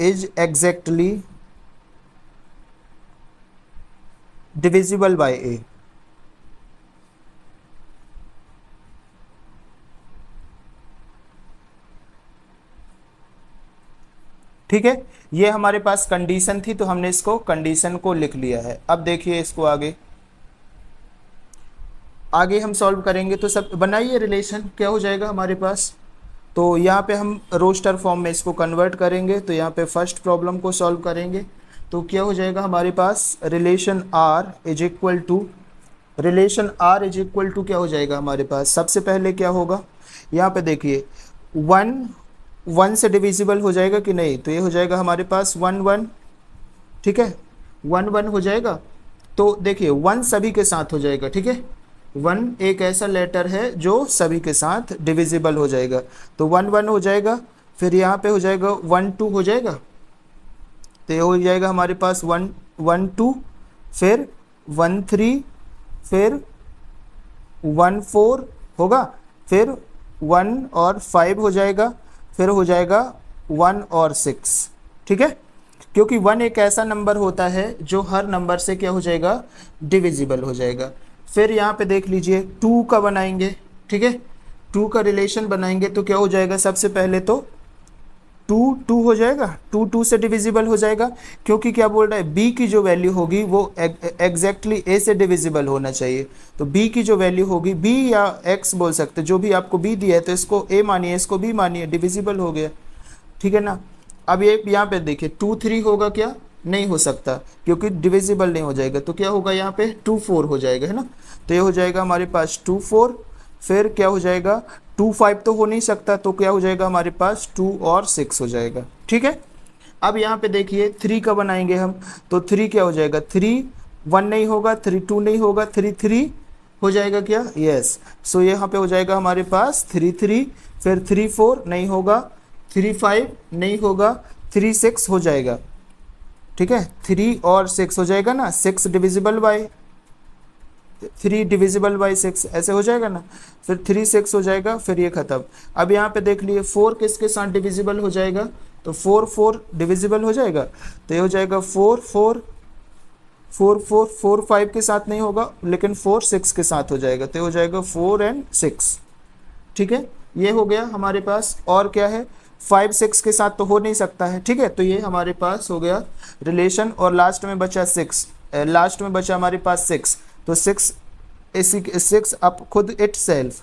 A: is exactly divisible by A. ठीक है, ये हमारे पास कंडीशन थी तो हमने इसको कंडीशन को लिख लिया है। अब देखिए इसको आगे हम सॉल्व करेंगे। तो सब बनाइए रिलेशन, क्या हो जाएगा हमारे पास, तो यहाँ पे हम रोस्टर फॉर्म में इसको कन्वर्ट करेंगे। तो यहाँ पे फर्स्ट प्रॉब्लम को सॉल्व करेंगे तो क्या हो जाएगा हमारे पास, relation R is equal to, relation R is equal to क्या हो जाएगा हमारे पास, सबसे पहले क्या होगा यहाँ पे देखिए 1 से डिविजिबल हो जाएगा कि नहीं, तो ये हो जाएगा हमारे पास 1 1। ठीक है, 1 1 हो जाएगा। तो देखिए 1 सभी के साथ हो जाएगा। ठीक है, 1 एक ऐसा लेटर है जो सभी के साथ डिविजिबल हो जाएगा। तो 1 1 हो जाएगा, फिर यहाँ पे हो जाएगा 1 2 हो जाएगा, तो ये हो जाएगा हमारे पास 1 1 2, फिर 1 3, फिर 1 4 होगा, फिर 1 और 5 हो जाएगा, फिर हो जाएगा 1 और 6। ठीक है, क्योंकि 1 एक ऐसा नंबर होता है जो हर नंबर से क्या हो जाएगा, डिविजिबल हो जाएगा। फिर यहाँ पे देख लीजिए 2 का बनाएंगे। ठीक है, 2 का रिलेशन बनाएंगे तो क्या हो जाएगा, सबसे पहले तो 2 2 हो जाएगा, 2 2 से डिविजिबल हो जाएगा, क्योंकि क्या बोल रहा है b की जो वैल्यू होगी वो एग्जैक्टली a से डिविजिबल होना चाहिए। तो b की जो वैल्यू होगी, b या x बोल सकते, जो भी आपको b दिया है तो इसको a मानिए, इसको b मानिए, डिविजिबल हो गया। ठीक है ना। अब ये यहाँ पे देखिए 2 3 होगा क्या, नहीं हो सकता क्योंकि डिविजिबल नहीं हो जाएगा। तो क्या होगा यहाँ पे 2 4 हो जाएगा, है ना। तो ये हो जाएगा हमारे पास 2 4, फिर क्या हो जाएगा 2 5 तो हो नहीं सकता, तो क्या हो जाएगा हमारे पास 2 और 6 हो जाएगा। ठीक है, अब यहाँ पे देखिए 3 का बनाएंगे हम, तो 3 क्या हो जाएगा, 3 1 नहीं होगा, 3 2 नहीं होगा, 3 3 हो जाएगा क्या, यस। सो यहाँ पे हो जाएगा हमारे पास 3 3, फिर 3 4 नहीं होगा, 3 5 नहीं होगा, 3 6 हो जाएगा। ठीक है, 3 और 6 हो जाएगा ना, 6 डिविजिबल बाय 3 डिविजिबल बाई 6 ऐसे हो जाएगा ना, फिर 3 6 हो जाएगा, फिर ये खत्म। अब यहाँ पे देख लिए 4 किसके साथ डिविजिबल हो जाएगा, तो 4 4 डिविजिबल हो जाएगा, तो ये हो जाएगा 4 4 4 4 4 5 के साथ नहीं होगा, लेकिन 4 6 के साथ हो जाएगा, तो ये हो जाएगा 4 एंड 6। ठीक है, ये हो गया हमारे पास। और क्या है, 5 6 के साथ तो हो नहीं सकता है। ठीक है, तो ये हमारे पास हो गया रिलेशन। और लास्ट में बचा 6, लास्ट में बचा हमारे पास 6, तो 6 इसी 6 अब खुद इट सेल्फ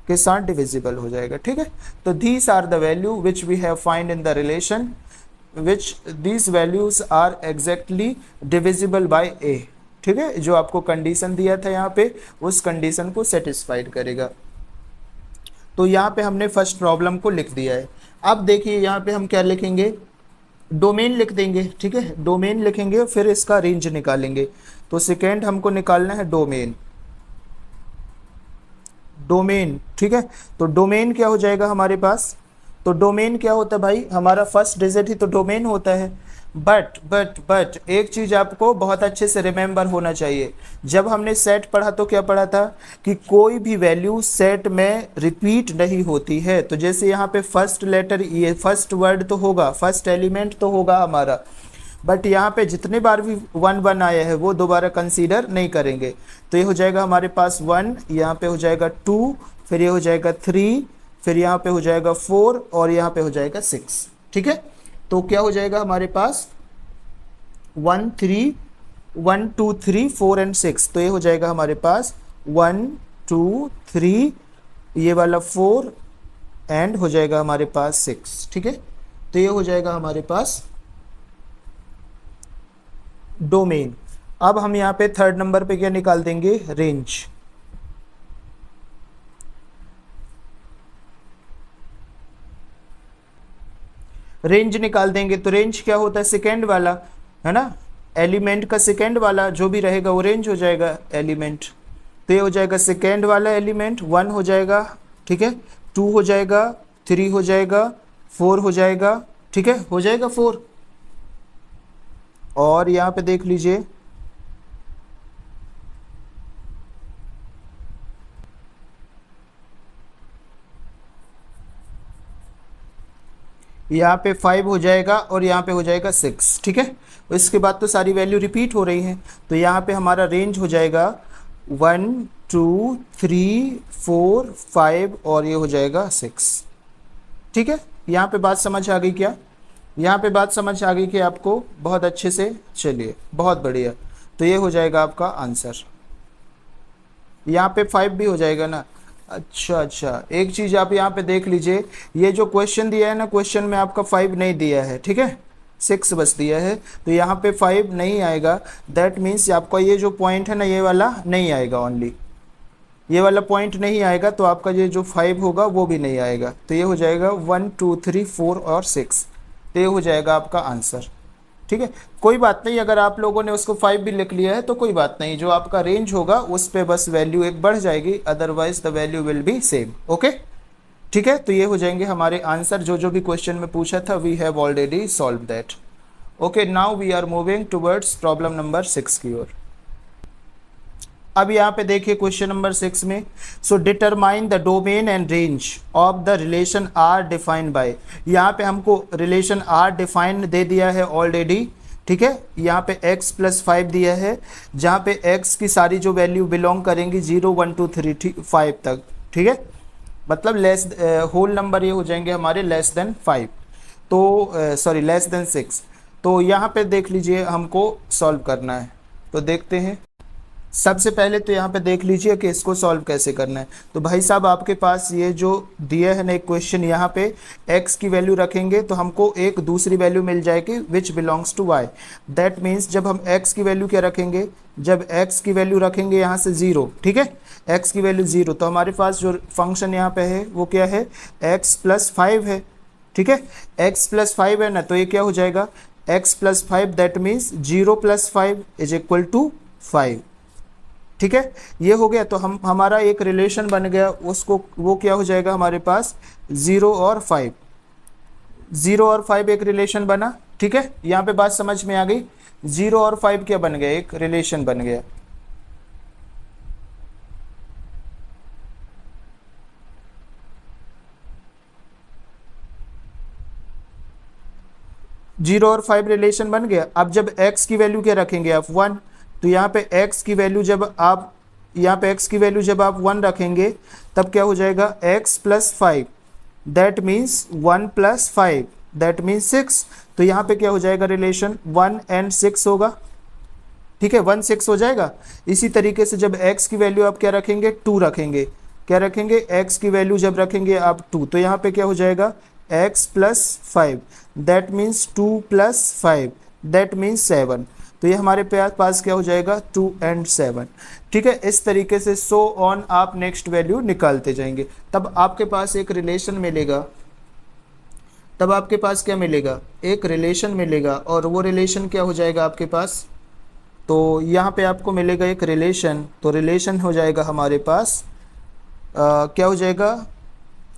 A: के साथ डिविजिबल हो जाएगा। ठीक है, तो these are the value which we have find in the relation which these values are exactly divisible by A. ठीक है, जो आपको कंडीशन दिया था यहाँ पे उस कंडीशन को सेटिस्फाइड करेगा। तो यहाँ पे हमने फर्स्ट प्रॉब्लम को लिख दिया है। अब देखिए यहाँ पे हम क्या लिखेंगे, डोमेन लिख देंगे। ठीक है, डोमेन लिखेंगे, फिर इसका रेंज निकालेंगे। तो सेकेंड हमको निकालना है डोमेन, डोमेन। ठीक है, तो डोमेन क्या हो जाएगा हमारे पास, तो डोमेन क्या होता है भाई, हमारा फर्स्ट डिजिट ही तो डोमेन होता है। बट एक चीज आपको बहुत अच्छे से रिमेंबर होना चाहिए, जब हमने सेट पढ़ा तो क्या पढ़ा था कि कोई भी वैल्यू सेट में रिपीट नहीं होती है। तो जैसे यहाँ पे फर्स्ट लेटर, ये फर्स्ट वर्ड तो होगा, फर्स्ट एलिमेंट तो होगा हमारा, बट यहाँ पे जितने बार भी 1 1 आया है वो दोबारा कंसीडर नहीं करेंगे। तो ये हो जाएगा हमारे पास 1, यहाँ पे हो जाएगा 2, फिर ये हो जाएगा 3, फिर यहाँ पे हो जाएगा 4 और यहाँ पे हो जाएगा 6। ठीक है, तो क्या हो जाएगा हमारे पास 1 3 1 2 3 4 एंड 6। तो ये हो जाएगा हमारे पास 1 2 3, ये वाला 4 एंड हो जाएगा हमारे पास 6। ठीक है, तो ये हो जाएगा हमारे पास डोमेन। अब हम यहाँ पे थर्ड नंबर पे क्या निकाल देंगे, रेंज। रेंज निकाल देंगे, तो रेंज क्या होता है, सेकेंड वाला है ना, एलिमेंट का सेकेंड वाला जो भी रहेगा वो रेंज हो जाएगा एलिमेंट। तो ये हो जाएगा सेकेंड वाला एलिमेंट 1 हो जाएगा। ठीक है, 2 हो जाएगा, 3 हो जाएगा, 4 हो जाएगा। ठीक है, हो जाएगा 4। और यहाँ पे देख लीजिए यहाँ पे 5 हो जाएगा और यहाँ पे हो जाएगा 6। ठीक है, इसके बाद तो सारी वैल्यू रिपीट हो रही हैं, तो यहाँ पे हमारा रेंज हो जाएगा 1 2 3 4 5 और ये हो जाएगा 6। ठीक है, यहाँ पे बात समझ आ गई क्या, यहाँ पे बात समझ आ गई कि आपको बहुत अच्छे से, चलिए बहुत बढ़िया। तो ये हो जाएगा आपका आंसर, यहाँ पे 5 भी हो जाएगा ना। अच्छा, एक चीज़ आप यहाँ पे देख लीजिए, ये जो क्वेश्चन दिया है ना, क्वेश्चन में आपका 5 नहीं दिया है। ठीक है, 6 बस दिया है, तो यहाँ पे 5 नहीं आएगा। दैट मीन्स आपका ये जो पॉइंट है ना, ये वाला नहीं आएगा, ओनली ये वाला पॉइंट नहीं आएगा, तो आपका ये जो 5 होगा वो भी नहीं आएगा। तो ये हो जाएगा 1 2 3 4 और 6, तो ये हो जाएगा आपका आंसर। ठीक है, कोई बात नहीं, अगर आप लोगों ने उसको 5 भी लिख लिया है तो कोई बात नहीं, जो आपका रेंज होगा उस पे बस वैल्यू एक बढ़ जाएगी, otherwise the value will be same. Okay, ठीक है, तो ये हो जाएंगे हमारे आंसर। जो भी क्वेश्चन में पूछा था we have already solve that. Okay, now we are moving towards problem number 6 की ओर। अब यहाँ पे देखिए क्वेश्चन नंबर 6 में, so determine the domain and range of the relation R defined by. यहाँ पे हमको रिलेशन आर डिफाइन दे दिया है ऑलरेडी। ठीक है, यहाँ पे x + 5 दिया है, जहाँ पे x की सारी जो वैल्यू बिलोंग करेंगी 0 1 2 3 5 तक। ठीक है, मतलब लेस होल नंबर ये हो जाएंगे हमारे लेस देन 5, तो सॉरी लेस देन 6। तो यहाँ पे देख लीजिए हमको सॉल्व करना है, तो देखते हैं। सबसे पहले तो यहाँ पे देख लीजिए कि इसको सॉल्व कैसे करना है। तो भाई साहब आपके पास ये जो दिया है ना एक क्वेश्चन, यहाँ पे x की वैल्यू रखेंगे तो हमको एक दूसरी वैल्यू मिल जाएगी which belongs to y। That means जब हम x की वैल्यू क्या रखेंगे, जब x की वैल्यू रखेंगे यहाँ से 0। ठीक है, x की वैल्यू 0, तो हमारे पास जो फंक्शन यहाँ पे है वो क्या है, x + 5 है। ठीक है, x + 5 है ना, तो ये क्या हो जाएगा x + 5, दैट मीन्स 0 + 5 = 5। ठीक है, ये हो गया। तो हमारा एक रिलेशन बन गया, उसको वो क्या हो जाएगा हमारे पास 0 और 5, 0 और 5 एक रिलेशन बना। ठीक है, यहाँ पे बात समझ में आ गई, 0 और 5 क्या बन गया, एक रिलेशन बन गया। जीरो और 5 रिलेशन बन गया। अब जब x की वैल्यू क्या रखेंगे आप 1, तो यहाँ पे x की वैल्यू जब आप यहाँ पे x की वैल्यू जब आप 1 रखेंगे तब क्या हो जाएगा x plus 5, that means 1 plus 5 that means 6। तो यहाँ पे क्या हो जाएगा रिलेशन 1 एंड 6 होगा, ठीक है 1 6 हो जाएगा। इसी तरीके से जब x की वैल्यू आप क्या रखेंगे 2 रखेंगे, क्या रखेंगे x की वैल्यू जब रखेंगे आप 2, तो यहाँ पे क्या हो जाएगा x plus 5 that means 2 plus 5 that means 7। तो ये हमारे पास क्या हो जाएगा 2 एंड 7, ठीक है। इस तरीके से सो ऑन आप नेक्स्ट वैल्यू निकालते जाएंगे, तब आपके पास एक रिलेशन मिलेगा, तब आपके पास क्या मिलेगा एक रिलेशन मिलेगा। और वो रिलेशन क्या हो जाएगा आपके पास, तो यहाँ पे आपको मिलेगा एक रिलेशन, तो रिलेशन हो जाएगा हमारे पास क्या हो जाएगा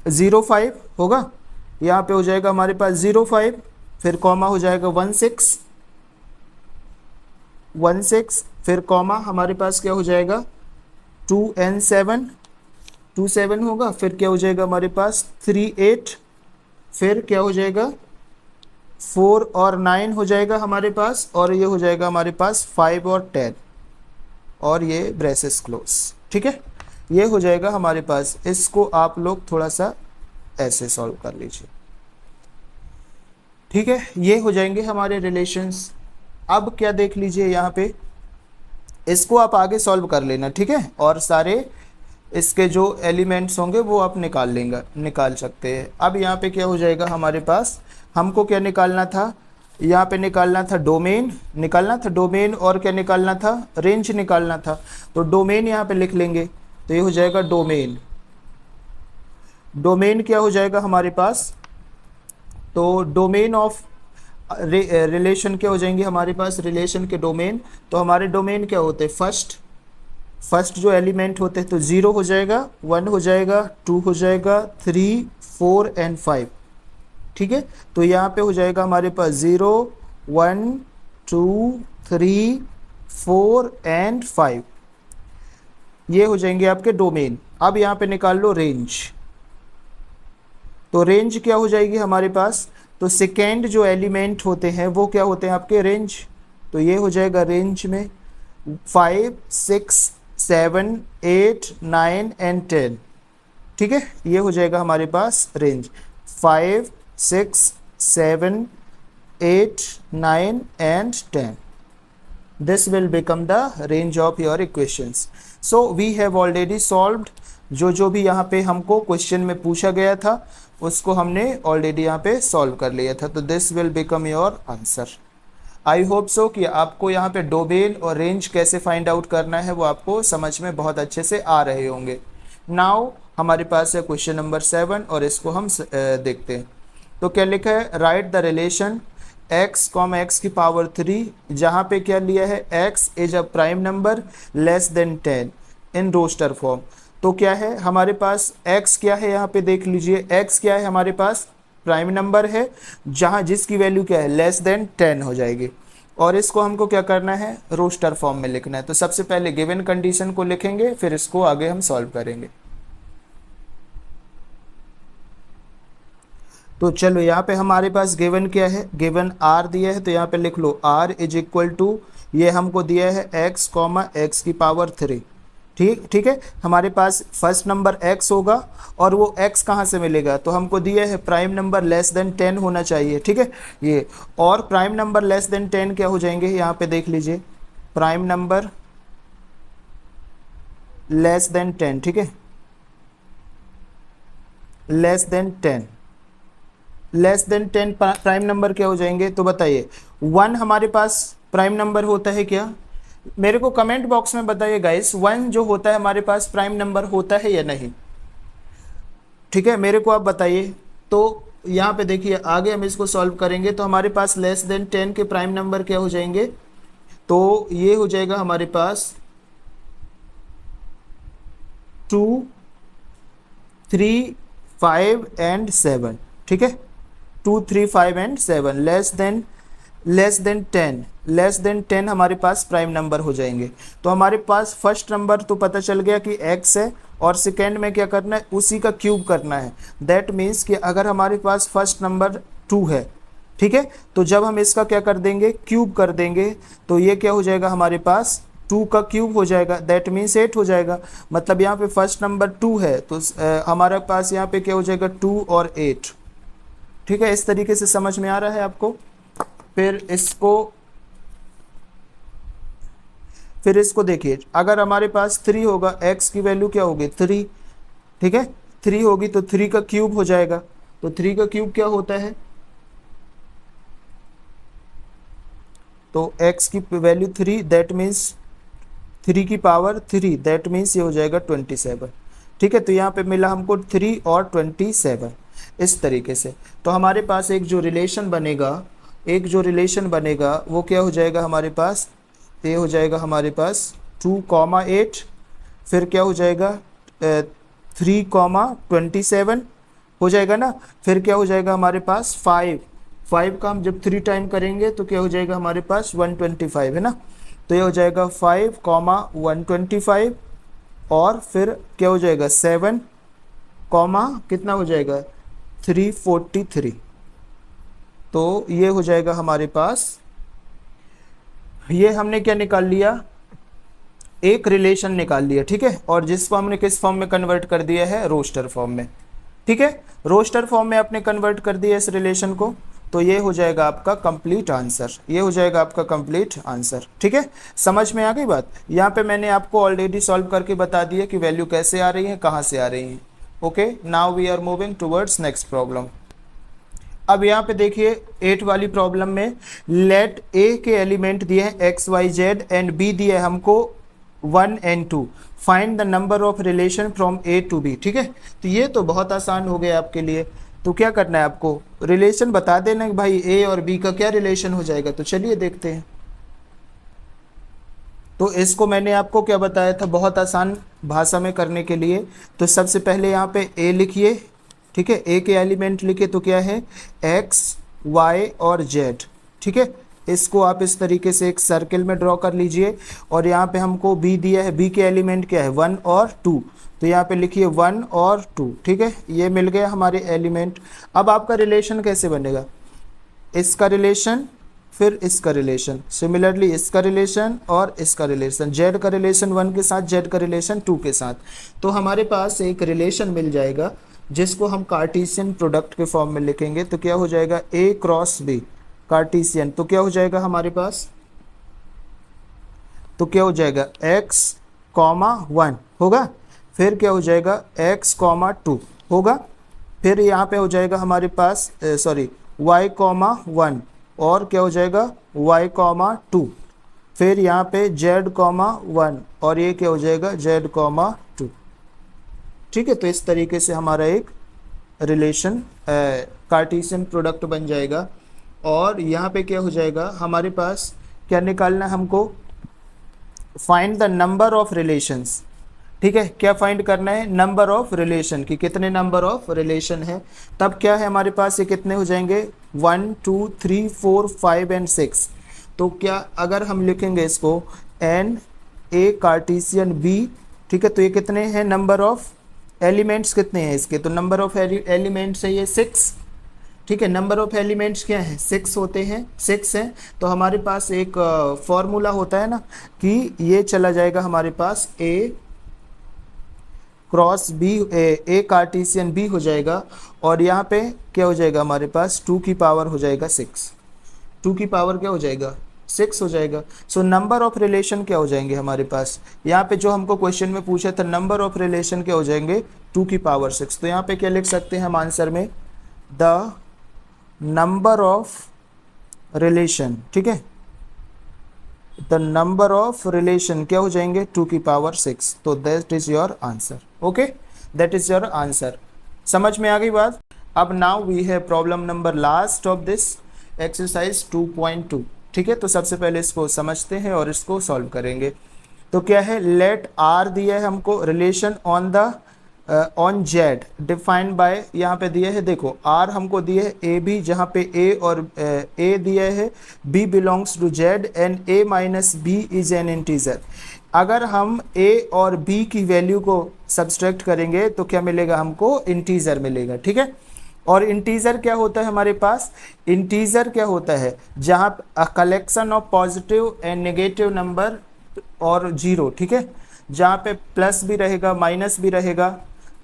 A: 0 5 होगा, यहाँ पे हो जाएगा हमारे पास 0 5, फिर कॉमा हो जाएगा 1 6 1 6, फिर कॉमा हमारे पास क्या हो जाएगा 2 and 7 2 7 होगा, फिर क्या हो जाएगा हमारे पास 3 8, फिर क्या हो जाएगा 4 और 9 हो जाएगा हमारे पास, और ये हो जाएगा हमारे पास 5 और 10, और ये ब्रेसेस क्लोज, ठीक है। ये हो जाएगा हमारे पास, इसको आप लोग थोड़ा सा ऐसे सॉल्व कर लीजिए, ठीक है। ये हो जाएंगे हमारे रिलेशंस। अब क्या देख लीजिए यहाँ पे, इसको आप आगे सॉल्व कर लेना, ठीक है, और सारे इसके जो एलिमेंट्स होंगे वो आप निकाल सकते हैं। अब यहाँ पे क्या हो जाएगा हमारे पास, हमको क्या निकालना था, यहाँ पे निकालना था डोमेन, और क्या निकालना था रेंज निकालना था। तो डोमेन यहाँ पे लिख लेंगे, तो ये हो जाएगा डोमेन क्या हो जाएगा हमारे पास, तो डोमेन ऑफ रिलेशन क्या हो जाएंगे हमारे पास, रिलेशन के डोमेन। तो हमारे डोमेन क्या होते हैं, फर्स्ट जो एलिमेंट होते हैं तो 0 हो जाएगा, 1 हो जाएगा, 2 हो जाएगा, 3 4 एंड 5, ठीक है। तो यहाँ पे हो जाएगा हमारे पास 0 1 2 3 4 एंड 5, ये हो जाएंगे आपके डोमेन। अब यहाँ पे निकाल लो रेंज, तो रेंज क्या हो जाएगी हमारे पास, तो सेकेंड जो एलिमेंट होते हैं वो क्या होते हैं आपके रेंज। तो ये हो जाएगा रेंज में 5 6 7 8 9 एंड 10, ठीक है। ये हो जाएगा हमारे पास range 5 6 7 8 9 and 10। This will become the range of your equations. So we have already solved, जो भी यहाँ पे हमको क्वेश्चन में पूछा गया था उसको हमने ऑलरेडी यहाँ पे सॉल्व कर लिया था। तो this will become your answer. I hope so कि आपको यहाँ पे डोमेन और रेंज कैसे फाइंड आउट करना है वो आपको समझ में बहुत अच्छे से आ रहे होंगे। नाउ हमारे पास है क्वेश्चन नंबर 7 और इसको हम देखते हैं। तो क्या लिखा है, write the relation x, x की पावर 3, जहाँ पे क्या लिया है x is a prime number less than 10 in roster form. तो क्या है हमारे पास x क्या है, यहाँ पे देख लीजिए x क्या है हमारे पास प्राइम नंबर है जहाँ जिसकी वैल्यू क्या है लेस देन 10 हो जाएगी, और इसको हमको क्या करना है रोस्टर फॉर्म में लिखना है। तो सबसे पहले गिवन कंडीशन को लिखेंगे, फिर इसको आगे हम सॉल्व करेंगे। तो चलो यहाँ पे हमारे पास गिवन क्या है, गिवन r दिया है, तो यहाँ पे लिख लो r इज इक्वल टू, ये हमको दिया है x, x की पावर 3, ठीक है। हमारे पास फर्स्ट नंबर x होगा और वो x कहाँ से मिलेगा, तो हमको दिया है प्राइम नंबर लेस देन 10 होना चाहिए, ठीक है ये। और प्राइम नंबर लेस देन 10 क्या हो जाएंगे, यहाँ पे देख लीजिए प्राइम नंबर लेस देन 10, ठीक है, लेस देन 10 प्राइम नंबर क्या हो जाएंगे, तो बताइए 1 हमारे पास प्राइम नंबर होता है क्या, मेरे को कमेंट बॉक्स में बताइए गाइस, 1 जो होता है हमारे पास प्राइम नंबर होता है या नहीं, ठीक है, मेरे को आप बताइए। तो यहाँ पे देखिए आगे हम इसको सॉल्व करेंगे, तो हमारे पास लेस देन 10 के प्राइम नंबर क्या हो जाएंगे, तो ये हो जाएगा हमारे पास 2 3 5 एंड 7, ठीक है, 2 3 5 एंड 7 लेस देन 10 हमारे पास प्राइम नंबर हो जाएंगे। तो हमारे पास फर्स्ट नंबर तो पता चल गया कि x है, और सेकेंड में क्या करना है उसी का क्यूब करना है। दैट मीन्स कि अगर हमारे पास फर्स्ट नंबर 2 है, ठीक है। तो जब हम इसका क्या कर देंगे, क्यूब कर देंगे, तो ये क्या हो जाएगा हमारे पास 2 का क्यूब हो जाएगा, दैट मीन्स 8 हो जाएगा। मतलब यहाँ पे फर्स्ट नंबर 2 है तो हमारे पास यहाँ पे क्या हो जाएगा 2 और 8। ठीक है, इस तरीके से समझ में आ रहा है आपको। फिर इसको देखिए, अगर हमारे पास 3 होगा, x की वैल्यू क्या होगी 3, ठीक है, 3 होगी तो 3 का क्यूब हो जाएगा। तो 3 का क्यूब क्या होता है, तो x की वैल्यू 3, दैट मीन्स 3 की पावर 3, दैट मीन्स ये हो जाएगा 27। ठीक है, तो यहाँ पे मिला हमको 3 और 27 इस तरीके से। तो हमारे पास एक जो रिलेशन बनेगा वो क्या हो जाएगा हमारे पास, ये हो जाएगा हमारे पास 2,8, फिर क्या हो जाएगा 3,27 हो जाएगा ना, फिर क्या हो जाएगा हमारे पास 5 का हम जब 3 टाइम करेंगे तो क्या हो जाएगा हमारे पास 125 है ना। तो ये हो जाएगा 5,125 और फिर क्या हो जाएगा 7, कितना हो जाएगा 343। तो ये हो जाएगा हमारे पास, ये हमने क्या निकाल लिया, एक रिलेशन निकाल लिया। ठीक है, और जिसको हमने किस फॉर्म में कन्वर्ट कर दिया है, रोस्टर फॉर्म में। ठीक है, रोस्टर फॉर्म में आपने कन्वर्ट कर दिया इस रिलेशन को, तो ये हो जाएगा आपका कंप्लीट आंसर, ये हो जाएगा आपका कंप्लीट आंसर। ठीक है, समझ में आ गई बात। यहाँ पे मैंने आपको ऑलरेडी सॉल्व करके बता दिया कि वैल्यू कैसे आ रही है, कहाँ से आ रही है। Okay, now we are moving towards next problem. अब यहाँ पे देखिए 8 वाली प्रॉब्लम में लेट ए के एलिमेंट दिए हैं X Y Z and B दिए है हमको 1 and 2, find the number of relation from A to B. ठीक है, तो ये तो बहुत आसान हो गया आपके लिए। तो क्या करना है आपको, रिलेशन बता देना कि भाई ए और बी का क्या रिलेशन हो जाएगा। तो चलिए देखते हैं। तो इसको मैंने आपको क्या बताया था, बहुत आसान भाषा में करने के लिए। तो सबसे पहले यहाँ पे ए लिखिए। ठीक है, ए के एलिमेंट लिखे तो क्या है एक्स वाई और जेड। ठीक है, इसको आप इस तरीके से एक सर्किल में ड्रॉ कर लीजिए। और यहाँ पे हमको बी दिया है, बी के एलिमेंट क्या है 1 और 2, तो यहाँ पे लिखिए 1 और 2। ठीक है, ये मिल गया हमारे एलिमेंट। अब आपका रिलेशन कैसे बनेगा, इसका रिलेशन फिर इसका रिलेशन, सिमिलरली इसका रिलेशन और इसका रिलेशन, जेड का रिलेशन 1 के साथ, जेड का रिलेशन 2 के साथ। तो हमारे पास एक रिलेशन मिल जाएगा जिसको हम कार्टेशियन प्रोडक्ट के फॉर्म में लिखेंगे। तो क्या हो जाएगा ए क्रॉस बी कार्टेशियन, तो क्या हो जाएगा हमारे पास, तो क्या हो जाएगा x, 1 होगा, फिर क्या हो जाएगा x, 2 होगा, फिर यहाँ पे हो जाएगा हमारे पास y, 1 और क्या हो जाएगा y, 2, फिर यहाँ पे z, 1 और ये क्या हो जाएगा z, 2। ठीक है, तो इस तरीके से हमारा एक रिलेशन कार्टेशियन प्रोडक्ट बन जाएगा। और यहाँ पे क्या हो जाएगा हमारे पास, क्या निकालना है हमको, find the number of relations. ठीक है, क्या फाइंड करना है, नंबर ऑफ रिलेशन कि कितने नंबर ऑफ रिलेशन है। तब क्या है हमारे पास, ये कितने हो जाएंगे 1 2 3 4 5 एंड 6। तो क्या अगर हम लिखेंगे इसको एन ए कार्टेशियन बी, ठीक है, तो ये कितने हैं नंबर ऑफ एलिमेंट्स, कितने हैं इसके, तो नंबर ऑफ एलिमेंट्स है ये 6। ठीक है, नंबर ऑफ एलिमेंट्स क्या है 6 होते हैं, 6 हैं। तो हमारे पास एक फॉर्मूला होता है ना कि ये चला जाएगा हमारे पास ए क्रॉस बी, ए कार्टेशियन बी हो जाएगा। और यहाँ पे क्या हो जाएगा हमारे पास 2 की पावर हो जाएगा 6, 2 की पावर क्या हो जाएगा 6 हो जाएगा। सो नंबर ऑफ रिलेशन क्या हो जाएंगे हमारे पास, यहाँ पे जो हमको क्वेश्चन में पूछा था नंबर ऑफ रिलेशन क्या हो जाएंगे 2 की पावर 6। तो यहाँ पे क्या लिख सकते हैं हम आंसर में, द नंबर ऑफ रिलेशन। ठीक है, द नंबर ऑफ रिलेशन क्या हो जाएंगे 2 की पावर 6। तो that is your answer. Okay, that is your answer. समझ में आ गई बात। अब now we have problem number last of this exercise 2.2। ठीक है, तो सबसे पहले इसको समझते हैं और इसको सॉल्व करेंगे। तो क्या है, लेट आर दिया है हमको relation on the on Z defined by, यहाँ पे दिया है देखो आर हमको दिया है ए बी, जहाँ पे ए और ए दिया है B belongs to Z and A minus B is an integer. अगर हम ए और बी की वैल्यू को सब्सट्रैक्ट करेंगे तो क्या मिलेगा हमको, इंटीजर मिलेगा। ठीक है, और इंटीजर क्या होता है हमारे पास, इंटीजर क्या होता है, जहाँ collection of positive and negative number और जीरो, ठीक है, जहाँ पे प्लस भी रहेगा माइनस भी रहेगा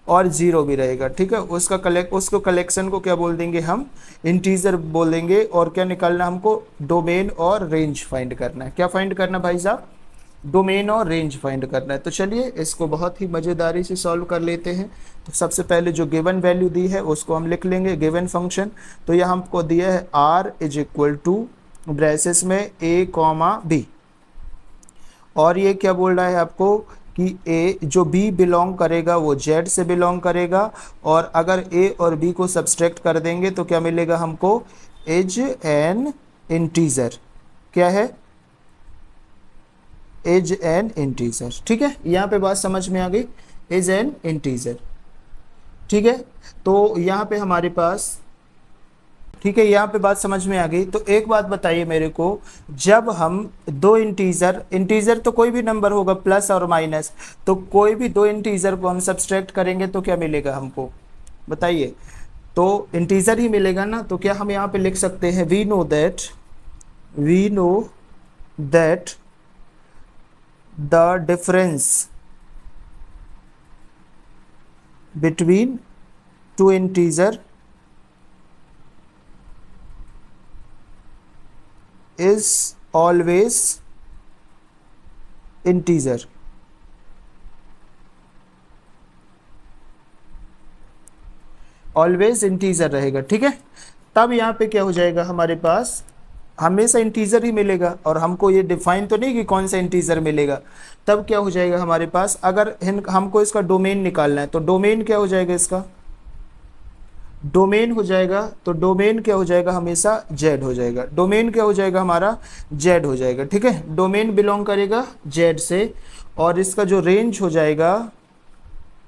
A: और जीरो भी रहेगा, ठीक है, उसको कलेक्शन को क्या बोल देंगे हम, इंटीजर बोल देंगे। और क्या निकालना हमको, डोमेन और रेंज फाइंड करना है। क्या फाइंड करना भाई साहब, डोमेन और रेंज फाइंड करना है। तो चलिए इसको बहुत ही मज़ेदारी से सॉल्व कर लेते हैं। तो सबसे पहले जो गिवन वैल्यू दी है उसको हम लिख लेंगे, गिवन फंक्शन। तो यह हमको दिया है r is equal to braces में a कॉमा बी, और ये क्या बोल रहा है आपको कि a जो b बिलोंग करेगा वो z से बिलोंग करेगा, और अगर a और b को सब्सट्रैक्ट कर देंगे तो क्या मिलेगा हमको, इज एन इंटीजर। क्या है, इज एन इंटीजर, ठीक है, यहाँ पे बात समझ में आ गई, इज एन इंटीजर, ठीक है। तो यहाँ पे हमारे पास, ठीक है, यहाँ पे बात समझ में आ गई। तो एक बात बताइए मेरे को, जब हम दो इंटीजर, इंटीजर तो कोई भी नंबर होगा प्लस और माइनस, तो कोई भी दो इंटीजर को हम सब्सट्रैक्ट करेंगे तो क्या मिलेगा हमको, बताइए, तो इंटीजर ही मिलेगा ना। तो क्या हम यहाँ पे लिख सकते हैं, we know that the difference between two integer is always integer। Always integer रहेगा, ठीक है। तब यहाँ पे क्या हो जाएगा हमारे पास, हमेशा इंटीजर ही मिलेगा, और हमको ये डिफाइन तो नहीं कि कौन सा इंटीजर मिलेगा। तब क्या हो जाएगा हमारे पास, अगर हमको इसका डोमेन निकालना है तो डोमेन क्या हो जाएगा, इसका डोमेन हो जाएगा, तो डोमेन क्या हो जाएगा, हमेशा जेड हो जाएगा। डोमेन क्या हो जाएगा हमारा, जेड हो जाएगा, ठीक है, डोमेन बिलोंग करेगा जेड से। और इसका जो रेंज हो जाएगा,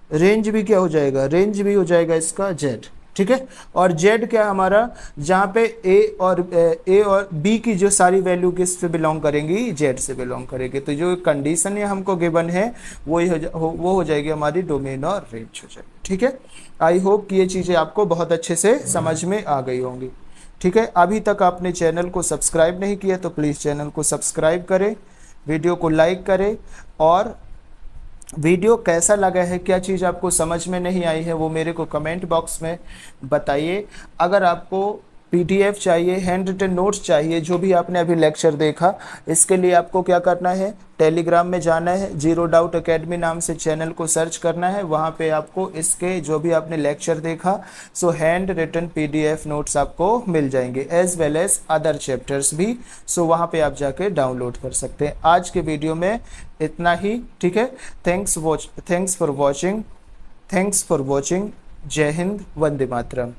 A: रेंज भी क्या हो जाएगा, रेंज भी हो जाएगा इसका जेड, ठीक है। और जेड क्या हमारा, जहाँ पे ए और बी की जो सारी वैल्यू किस से बिलोंग करेंगी, जेड से बिलोंग करेंगे। तो जो कंडीशन है हमको गिवन है वो हो जाएगी हमारी डोमेन और रेंज हो जाएगी, ठीक है। आई होप कि ये चीज़ें आपको बहुत अच्छे से समझ में आ गई होंगी, ठीक है। अभी तक आपने चैनल को सब्सक्राइब नहीं किया तो प्लीज़ चैनल को सब्सक्राइब करें, वीडियो को लाइक करें, और वीडियो कैसा लगा है, क्या चीज़ आपको समझ में नहीं आई है वो मेरे को कमेंट बॉक्स में बताइए। अगर आपको पीडीएफ चाहिए, हैंड रिटन नोट्स चाहिए, जो भी आपने अभी लेक्चर देखा, इसके लिए आपको क्या करना है, टेलीग्राम में जाना है, जीरो डाउट अकेडमी नाम से चैनल को सर्च करना है। वहाँ पे आपको इसके जो भी आपने लेक्चर देखा so hand written PDF notes आपको मिल जाएंगे, as well as other chapters भी। सो वहाँ पे आप जाके डाउनलोड कर सकते हैं। आज के वीडियो में इतना ही, ठीक है। Thanks for watching. जय हिंद, वंदे मातरम।